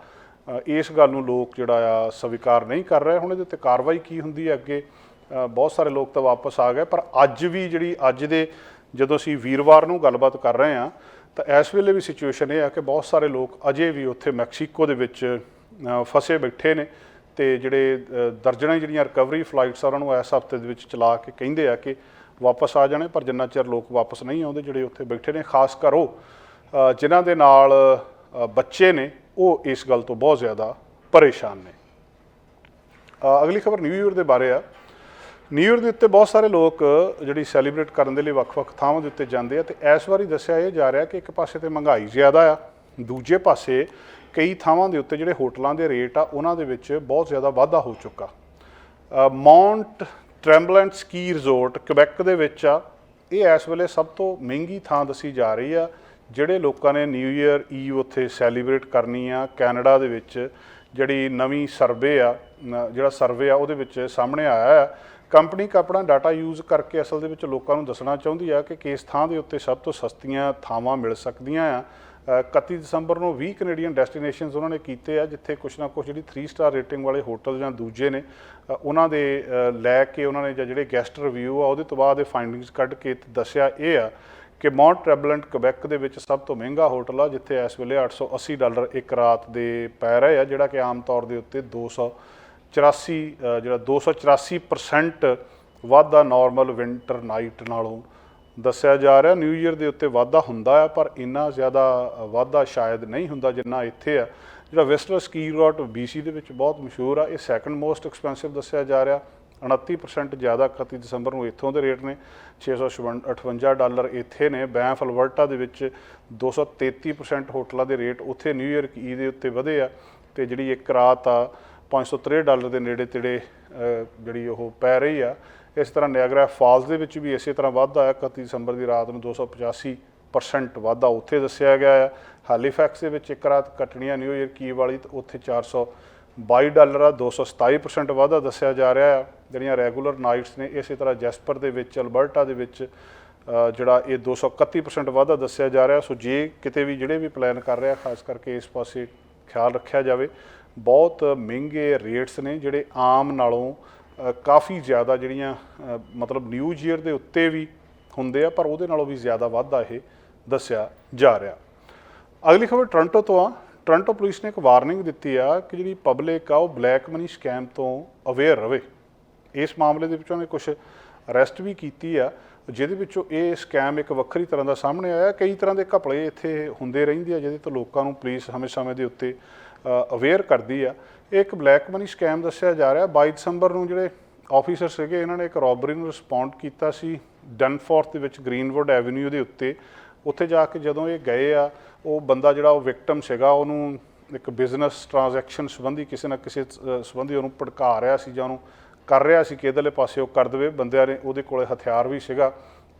ਇਸ ਗੱਲ ਨੂੰ ਲੋਕ ਜਿਹੜਾ ਆ ਸਵੀਕਾਰ ਨਹੀਂ ਕਰ ਰਹੇ। ਹੁਣ ਇਹਦੇ ਉੱਤੇ ਕਾਰਵਾਈ ਕੀ ਹੁੰਦੀ ਹੈ ਅੱਗੇ, ਬਹੁਤ ਸਾਰੇ ਲੋਕ ਤਾਂ ਵਾਪਸ ਆ ਗਏ, ਪਰ ਅੱਜ ਵੀ ਜਿਹੜੀ ਅੱਜ ਦੇ ਜਦੋਂ ਅਸੀਂ ਵੀਰਵਾਰ ਨੂੰ ਗੱਲਬਾਤ ਕਰ ਰਹੇ ਹਾਂ ਤਾਂ ਇਸ ਵੇਲੇ ਵੀ ਸਿਚੁਏਸ਼ਨ ਇਹ ਆ ਕਿ ਬਹੁਤ ਸਾਰੇ ਲੋਕ ਅਜੇ ਵੀ ਉੱਥੇ ਮੈਕਸੀਕੋ ਦੇ ਵਿੱਚ ਫਸੇ ਬੈਠੇ ਨੇ, ਤੇ ਜਿਹੜੇ ਦਰਜਨਾਂ ਜਿਹੜੀਆਂ ਰਿਕਵਰੀ ਫਲਾਈਟਸ ਆ ਉਹਨਾਂ ਨੂੰ ਇਸ ਹਫ਼ਤੇ ਦੇ ਵਿੱਚ ਚਲਾ ਕੇ ਕਹਿੰਦੇ ਆ ਕਿ ਵਾਪਸ ਆ ਜਾਣੇ, ਪਰ ਜਿੰਨਾ ਚਿਰ ਲੋਕ ਵਾਪਸ ਨਹੀਂ ਆਉਂਦੇ ਜਿਹੜੇ ਉੱਥੇ ਬੈਠੇ ਨੇ, ਖਾਸ ਕਰ ਉਹ ਜਿਨ੍ਹਾਂ ਦੇ ਨਾਲ ਬੱਚੇ ਨੇ, ਉਹ ਇਸ ਗੱਲ ਤੋਂ ਬਹੁਤ ਜ਼ਿਆਦਾ ਪਰੇਸ਼ਾਨ ਨੇ। ਅਗਲੀ ਖਬਰ ਨਿਊ ਈਅਰ ਦੇ ਬਾਰੇ ਆ। ਨਿਊ ਈਅਰ ਦੇ ਉੱਤੇ ਬਹੁਤ ਸਾਰੇ ਲੋਕ ਜਿਹੜੀ ਸੈਲੀਬ੍ਰੇਟ ਕਰਨ ਦੇ ਲਈ ਵੱਖ-ਵੱਖ ਥਾਵਾਂ ਦੇ ਉੱਤੇ ਜਾਂਦੇ ਆ, ਤੇ ਇਸ ਵਾਰੀ ਦੱਸਿਆ ਇਹ ਜਾ ਰਿਹਾ ਕਿ ਇੱਕ ਪਾਸੇ ਤੇ ਮਹਿੰਗਾਈ ਜ਼ਿਆਦਾ ਆ, ਦੂਜੇ ਪਾਸੇ ਕਈ ਥਾਵਾਂ ਦੇ ਉੱਤੇ ਜਿਹੜੇ ਹੋਟਲਾਂ ਦੇ ਰੇਟ ਆ ਉਹਨਾਂ ਦੇ ਵਿੱਚ ਬਹੁਤ ਜ਼ਿਆਦਾ ਵਾਧਾ ਹੋ ਚੁੱਕਾ। ਮਾਉਂਟ ਟ੍ਰੈਂਬਲੈਂਟ ਸਕੀ ਰਿਜ਼ੋਰਟ ਕੁਬੈਕ ਦੇ ਵਿੱਚ ਆ, ਇਹ ਇਸ ਵੇਲੇ ਸਭ ਤੋਂ ਮਹਿੰਗੀ ਥਾਂ ਦੱਸੀ ਜਾ ਰਹੀ ਆ। ਜਿਹੜੇ ਲੋਕਾਂ ਨੇ ਨਿਊ ਈਅਰ ਈਵ ਉੱਥੇ ਸੈਲੀਬ੍ਰੇਟ ਕਰਨੀ ਆ, ਕੈਨੇਡਾ ਦੇ ਵਿੱਚ ਜਿਹੜੀ ਨਵੀਂ ਸਰਵੇ ਆ, ਜਿਹੜਾ ਸਰਵੇ ਆ ਉਹਦੇ ਵਿੱਚ ਸਾਹਮਣੇ ਆਇਆ ਆ, ਕੰਪਨੀ ਆਪਣਾ ਡਾਟਾ ਯੂਜ਼ ਕਰਕੇ ਅਸਲ ਦੇ ਵਿੱਚ ਲੋਕਾਂ ਨੂੰ ਦੱਸਣਾ ਚਾਹੁੰਦੀ ਆ ਕਿ ਕਿਸ ਥਾਂ ਦੇ ਉੱਤੇ ਸਭ ਤੋਂ ਸਸਤੀਆਂ ਥਾਵਾਂ ਮਿਲ ਸਕਦੀਆਂ ਆ। 31 ਦਸੰਬਰ ਨੂੰ 20 ਕੈਨੇਡੀਅਨ ਡੈਸਟੀਨੇਸ਼ਨਸ ਉਹਨਾਂ ਨੇ ਕੀਤੇ ਆ, ਜਿੱਥੇ ਕੁਛ ਨਾ ਕੁਛ ਜਿਹੜੀ 3 ਸਟਾਰ ਰੇਟਿੰਗ ਵਾਲੇ ਹੋਟਲ ਜਾਂ ਦੂਜੇ ਨੇ ਉਹਨਾਂ ਦੇ ਲੈ ਕੇ ਉਹਨਾਂ ਨੇ ਜਾਂ ਜਿਹੜੇ ਗੈਸਟ ਰਿਵਿਊ ਆ ਉਹਦੇ ਤੋਂ ਬਾਅਦ ਇਹ ਫਾਈਂਡਿੰਗਸ ਕੱਢ ਕੇ ਦੱਸਿਆ ਇਹ ਆ ਕਿ ਮਾਉਂਟ ਟ੍ਰੈਂਬਲੈਂਟ ਕੁਬੈਕ ਦੇ ਵਿੱਚ ਸਭ ਤੋਂ ਮਹਿੰਗਾ ਹੋਟਲ ਆ, ਜਿੱਥੇ ਇਸ ਵੇਲੇ $880 ਇੱਕ ਰਾਤ ਦੇ ਪੈ ਰਹੇ ਆ, ਜਿਹੜਾ ਕਿ ਆਮ ਤੌਰ ਦੇ ਉੱਤੇ 284% ਵਾਧਾ ਨਾਰਮਲ ਵਿੰਟਰ ਨਾਈਟ ਨਾਲੋਂ ਦੱਸਿਆ ਜਾ ਰਿਹਾ। ਨਿਊ ਈਅਰ ਦੇ ਉੱਤੇ ਵਾਧਾ ਹੁੰਦਾ ਆ, ਪਰ ਇੰਨਾ ਜ਼ਿਆਦਾ ਵਾਧਾ ਸ਼ਾਇਦ ਨਹੀਂ ਹੁੰਦਾ ਜਿੰਨਾ ਇੱਥੇ ਆ। ਜਿਹੜਾ ਵਿਸਟਲਰ ਸਕੀ ਰਿਜ਼ੋਰਟ BC ਦੇ ਵਿੱਚ ਬਹੁਤ ਮਸ਼ਹੂਰ ਆ, ਇਹ ਸੈਕੰਡ ਮੋਸਟ ਐਕਸਪੈਂਸਿਵ ਦੱਸਿਆ ਜਾ ਰਿਹਾ, 29% ਜ਼ਿਆਦਾ 31 ਦਸੰਬਰ ਨੂੰ ਇੱਥੋਂ ਦੇ ਰੇਟ ਨੇ, $658 ਇੱਥੇ ਨੇ। ਬੈਂਫ ਅਲਬਰਟਾ ਦੇ ਵਿੱਚ 233% ਹੋਟਲਾਂ ਦੇ ਰੇਟ ਉੱਥੇ ਨਿਊ ਈਅਰ ਈਵ ਦੇ ਉੱਤੇ ਵਧੇ ਆ, ਤੇ ਜਿਹੜੀ ਇੱਕ ਰਾਤ ਆ $563 ਦੇ ਨੇੜੇ ਤੇੜੇ ਜਿਹੜੀ ਉਹ ਪੈ ਰਹੀ ਆ। ਇਸ ਤਰ੍ਹਾਂ ਨਿਆਗਰਾ ਫਾਲਸ ਦੇ ਵਿੱਚ ਵੀ ਇਸੇ ਤਰ੍ਹਾਂ ਵਾਧਾ ਆ, 31 ਦਸੰਬਰ ਦੀ ਰਾਤ ਨੂੰ 285% ਵਾਧਾ ਉੱਥੇ ਦੱਸਿਆ ਗਿਆ ਆ। ਹੈਲੀਫੈਕਸ ਦੇ ਵਿੱਚ ਇੱਕ ਰਾਤ ਕੱਟਣੀ ਆ ਨਿਊ ਈਅਰ ਈਵ ਵਾਲੀ, ਤੇ ਉੱਥੇ $422 ਆ, 227% ਵਾਧਾ ਦੱਸਿਆ ਜਾ ਰਿਹਾ ਆ। ਜਿਹੜੀਆਂ ਰੈਗੂਲਰ ਨਾਈਟਸ ਨੇ ਇਸੇ ਤਰ੍ਹਾਂ ਜੈਸਪਰ ਦੇ ਵਿੱਚ ਅਲਬਰਟਾ ਦੇ ਵਿੱਚ ਜਿਹੜਾ ਇਹ 231% ਵਾਧਾ ਦੱਸਿਆ ਜਾ ਰਿਹਾ। ਸੋ ਜੇ ਕਿਤੇ ਵੀ ਜਿਹੜੇ ਵੀ ਪਲਾਨ ਕਰ ਰਿਹਾ, ਖਾਸ ਕਰਕੇ ਇਸ ਪਾਸੇ ਖਿਆਲ ਰੱਖਿਆ ਜਾਵੇ। ਬਹੁਤ ਮਹਿੰਗੇ ਰੇਟਸ ਨੇ ਜਿਹੜੇ ਆਮ ਨਾਲੋਂ ਕਾਫੀ ਜ਼ਿਆਦਾ, ਜਿਹੜੀਆਂ ਮਤਲਬ ਨਿਊ ਈਅਰ ਦੇ ਉੱਤੇ ਵੀ ਹੁੰਦੇ ਆ, ਪਰ ਉਹਦੇ ਨਾਲੋਂ ਵੀ ਜ਼ਿਆਦਾ ਵਾਧਾ ਇਹ ਦੱਸਿਆ ਜਾ ਰਿਹਾ। ਅਗਲੀ ਖਬਰ ਟੋਰਾਂਟੋ ਤੋਂ ਆ। ਟੋਰਾਂਟੋ ਪੁਲਿਸ ਨੇ ਇੱਕ ਵਾਰਨਿੰਗ ਦਿੱਤੀ ਆ ਕਿ ਜਿਹੜੀ ਪਬਲਿਕ ਆ ਉਹ ਬਲੈਕ ਮਨੀ ਸਕੈਮ ਤੋਂ ਅਵੇਅਰ ਰਹੇ। ਇਸ ਮਾਮਲੇ ਦੇ ਵਿੱਚੋਂ ਨੇ ਕੁਛ ਅਰੈਸਟ ਵੀ ਕੀਤੀ ਆ, ਜਿਹਦੇ ਵਿੱਚੋਂ ਇਹ ਸਕੈਮ ਇੱਕ ਵੱਖਰੀ ਤਰ੍ਹਾਂ ਦਾ ਸਾਹਮਣੇ ਆਇਆ। ਕਈ ਤਰ੍ਹਾਂ ਦੇ ਘਪਲੇ ਇੱਥੇ ਹੁੰਦੇ ਰਹਿੰਦੇ ਆ, ਜਿਹਦੇ ਤੋਂ ਲੋਕਾਂ ਨੂੰ ਪੁਲਿਸ ਸਮੇਂ-ਸਮੇਂ ਦੇ ਉੱਤੇ ਅਵੇਅਰ ਕਰਦੀ ਆ। ਇਹ ਇੱਕ ਬਲੈਕ ਮਨੀ ਸਕੈਮ ਦੱਸਿਆ ਜਾ ਰਿਹਾ। 22 ਦਸੰਬਰ ਨੂੰ ਜਿਹੜੇ ਆਫੀਸਰ ਸੀਗੇ ਇਹਨਾਂ ਨੇ ਇੱਕ ਰੋਬਰੀ ਨੂੰ ਰਿਸਪੌਂਡ ਕੀਤਾ ਸੀ ਡਨਫੋਰਥ ਦੇ ਵਿੱਚ ਗ੍ਰੀਨਵੁੱਡ ਐਵਨਿਊ ਦੇ ਉੱਤੇ। ਉੱਥੇ ਜਾ ਕੇ ਜਦੋਂ ਇਹ ਗਏ ਆ, ਉਹ ਬੰਦਾ ਜਿਹੜਾ ਉਹ ਵਿਕਟਮ ਸੀਗਾ, ਉਹਨੂੰ ਇੱਕ ਬਿਜ਼ਨਸ ਟ੍ਰਾਂਜੈਕਸ਼ਨ ਸੰਬੰਧੀ ਕਿਸੇ ਨਾ ਕਿਸੇ ਸੰਬੰਧੀ ਉਹਨੂੰ ਭੜਕਾ ਰਿਹਾ ਸੀ, ਜਾਂ ਉਹਨੂੰ ਕਰ ਰਿਹਾ ਸੀ ਕਿ ਇੱਧਰਲੇ ਪਾਸੇ ਉਹ ਕਰ ਦੇਵੇ। ਬੰਦਿਆਂ ਨੇ ਉਹਦੇ ਕੋਲ ਹਥਿਆਰ ਵੀ ਸੀਗਾ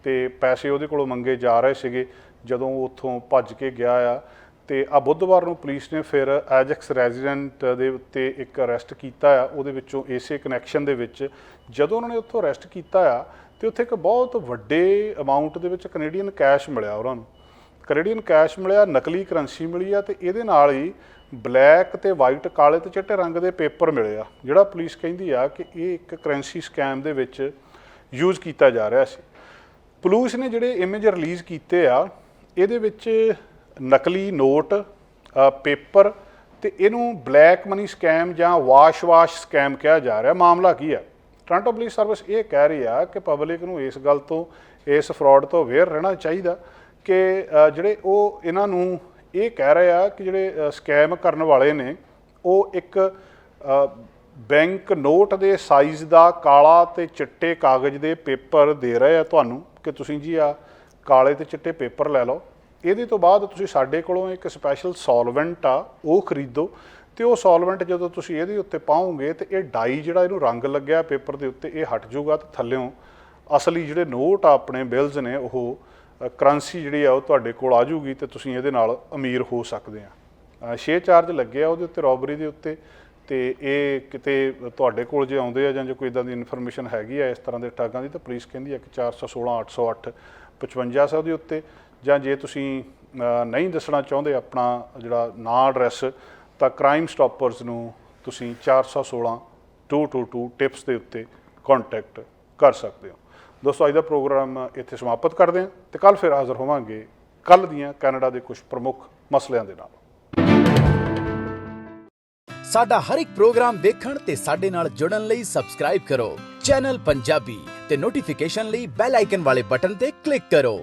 ਤੇ ਪੈਸੇ ਉਹਦੇ ਕੋਲੋਂ ਮੰਗੇ ਜਾ ਰਹੇ ਸੀਗੇ। ਜਦੋਂ ਉਹ ਉੱਥੋਂ ਭੱਜ ਕੇ ਗਿਆ ਆ, ਤੇ ਆ ਬੁੱਧਵਾਰ ਨੂੰ ਪੁਲਿਸ ਨੇ ਫਿਰ ਐਜੈਕਸ ਰੈਜ਼ੀਡੈਂਟ ਦੇ ਉੱਤੇ ਇੱਕ ਅਰੈਸਟ ਕੀਤਾ ਆ। ਉਹਦੇ ਵਿੱਚੋਂ ਇਸੇ ਕਨੈਕਸ਼ਨ ਦੇ ਵਿੱਚ ਜਦੋਂ ਉਹਨਾਂ ਨੇ ਉੱਥੋਂ ਅਰੈਸਟ ਕੀਤਾ ਆ, ਤੇ ਉੱਥੇ ਇੱਕ ਬਹੁਤ ਵੱਡੇ ਅਮਾਊਂਟ ਦੇ ਵਿੱਚ ਕੈਨੇਡੀਅਨ ਕੈਸ਼ ਮਿਲਿਆ ਉਹਨਾਂ ਨੂੰ। ਕੈਨੇਡੀਅਨ ਕੈਸ਼ ਮਿਲਿਆ, ਨਕਲੀ ਕਰੰਸੀ ਮਿਲੀ ਆ, ਤੇ ਇਹਦੇ ਨਾਲ ਹੀ ਬਲੈਕ ਤੇ ਵਾਈਟ, ਕਾਲੇ ਤੇ ਚਿੱਟੇ ਰੰਗ ਦੇ ਪੇਪਰ ਮਿਲੇ ਆ, ਜਿਹੜਾ ਪੁਲਿਸ ਕਹਿੰਦੀ ਆ ਕਿ ਇਹ ਇੱਕ ਕਰੰਸੀ ਸਕੈਮ ਦੇ ਵਿੱਚ ਯੂਜ਼ ਕੀਤਾ ਜਾ ਰਿਹਾ ਸੀ। ਪੁਲਿਸ ਨੇ ਜਿਹੜੇ ਇਮੇਜ ਰਿਲੀਜ਼ ਕੀਤੇ ਆ, ਇਹਦੇ ਵਿੱਚ ਨਕਲੀ ਨੋਟ, ਪੇਪਰ, ਤੇ ਇਹਨੂੰ ਬਲੈਕ ਮਨੀ ਸਕੈਮ ਜਾਂ ਵਾਸ਼ ਸਕੈਮ ਕਿਹਾ ਜਾ ਰਿਹਾ। ਮਾਮਲਾ ਕੀ ਆ? ਟੋਰਾਂਟੋ ਪੁਲਿਸ ਸਰਵਿਸ ਇਹ ਕਹਿ ਰਹੀ ਆ ਕਿ ਪਬਲਿਕ ਨੂੰ ਇਸ ਗੱਲ ਤੋਂ, ਇਸ ਫਰਾਡ ਤੋਂ ਅਵੇਅਰ ਰਹਿਣਾ ਚਾਹੀਦਾ ਕਿ ਜਿਹੜੇ ਉਹ ਇਹਨਾਂ ਨੂੰ ਇਹ ਕਹਿ ਰਹੇ ਆ ਕਿ ਜਿਹੜੇ ਸਕੈਮ ਕਰਨ ਵਾਲੇ ਨੇ ਉਹ ਇੱਕ ਬੈਂਕ ਨੋਟ ਦੇ ਸਾਈਜ਼ ਦਾ ਕਾਲਾ ਤੇ ਚਿੱਟੇ ਕਾਗਜ਼ ਦੇ ਪੇਪਰ ਦੇ ਰਹੇ ਆ ਤੁਹਾਨੂੰ ਕਿ ਤੁਸੀਂ ਜੀ ਆ ਕਾਲੇ ਤੇ ਚਿੱਟੇ ਪੇਪਰ ਲੈ ਲਓ। ਇਹਦੇ ਤੋਂ ਬਾਅਦ ਤੁਸੀਂ ਸਾਡੇ ਕੋਲੋਂ ਇੱਕ ਸਪੈਸ਼ਲ ਸੋਲਵੈਂਟ ਆ ਉਹ ਖਰੀਦੋ, ਤੇ ਉਹ ਸੋਲਵੈਂਟ ਜਦੋਂ ਤੁਸੀਂ ਇਹਦੇ ਉੱਤੇ ਪਾਓਗੇ ਤੇ ਇਹ ਡਾਈ ਜਿਹੜਾ ਇਹਨੂੰ ਰੰਗ ਲੱਗਿਆ ਪੇਪਰ ਦੇ ਉੱਤੇ ਇਹ ਹਟ ਜਾਊਗਾ ਤੇ ਥੱਲਿਓਂ ਅਸਲੀ ਜਿਹੜੇ ਨੋਟ ਆ ਆਪਣੇ ਬਿਲਸ ਨੇ ਉਹ ਕਰੰਸੀ ਜਿਹੜੀ ਆ ਉਹ ਤੁਹਾਡੇ ਕੋਲ ਆ ਜੂਗੀ ਤੇ ਤੁਸੀਂ ਇਹਦੇ ਨਾਲ ਅਮੀਰ ਹੋ ਸਕਦੇ ਆ। 6 ਚਾਰਜ ਲੱਗੇ ਆ ਉਹਦੇ ਉੱਤੇ ਰੋਬਰੀ ਦੇ ਉੱਤੇ, ਤੇ ਇਹ ਕਿਤੇ ਤੁਹਾਡੇ ਕੋਲ ਜੇ ਆਉਂਦੇ ਆ ਜਾਂ ਜੇ ਕੋਈ ਇਦਾਂ ਦੀ ਇਨਫੋਰਮੇਸ਼ਨ ਹੈਗੀ ਆ ਇਸ ਤਰ੍ਹਾਂ ਦੇ ਠੱਗਾਂ ਦੀ ਤਾਂ ਪੁਲਿਸ ਕਹਿੰਦੀ ਆ ਕਿ 416 808 5500 ਦੇ ਉੱਤੇ, ਜਾਂ ਜੇ ਤੁਸੀਂ ਨਹੀਂ ਦੱਸਣਾ ਚਾਹੁੰਦੇ ਆਪਣਾ ਜਿਹੜਾ ਨਾਂ ਐਡਰੈਸ ਤਾਂ ਕ੍ਰਾਈਮ ਸਟਾਪਰਸ ਨੂੰ ਤੁਸੀਂ 416 222 ਟਿਪਸ ਦੇ ਉੱਤੇ ਕੰਟੈਕਟ ਕਰ ਸਕਦੇ ਹੋ। ਦੋਸਤੋ ਅੱਜ ਦਾ ਪ੍ਰੋਗਰਾਮ ਇੱਥੇ ਸਮਾਪਤ ਕਰਦੇ ਹਾਂ ਤੇ ਕੱਲ੍ਹ ਫਿਰ ਹਾਜ਼ਰ ਹੋਵਾਂਗੇ ਕੱਲ੍ਹ ਦੀਆਂ ਕੈਨੇਡਾ ਦੇ ਕੁਝ ਪ੍ਰਮੁੱਖ ਮਸਲਿਆਂ ਦੇ ਨਾਲ। ਸਾਡਾ ਹਰ ਇੱਕ ਪ੍ਰੋਗਰਾਮ ਦੇਖਣ ਤੇ ਸਾਡੇ ਨਾਲ ਜੁੜਨ ਲਈ ਸਬਸਕ੍ਰਾਈਬ ਕਰੋ ਚੈਨਲ ਪੰਜਾਬੀ ਤੇ ਨੋਟੀਫਿਕੇਸ਼ਨ ਲਈ ਬੈਲ ਆਈਕਨ ਵਾਲੇ ਬਟਨ ਤੇ ਕਲਿੱਕ ਕਰੋ।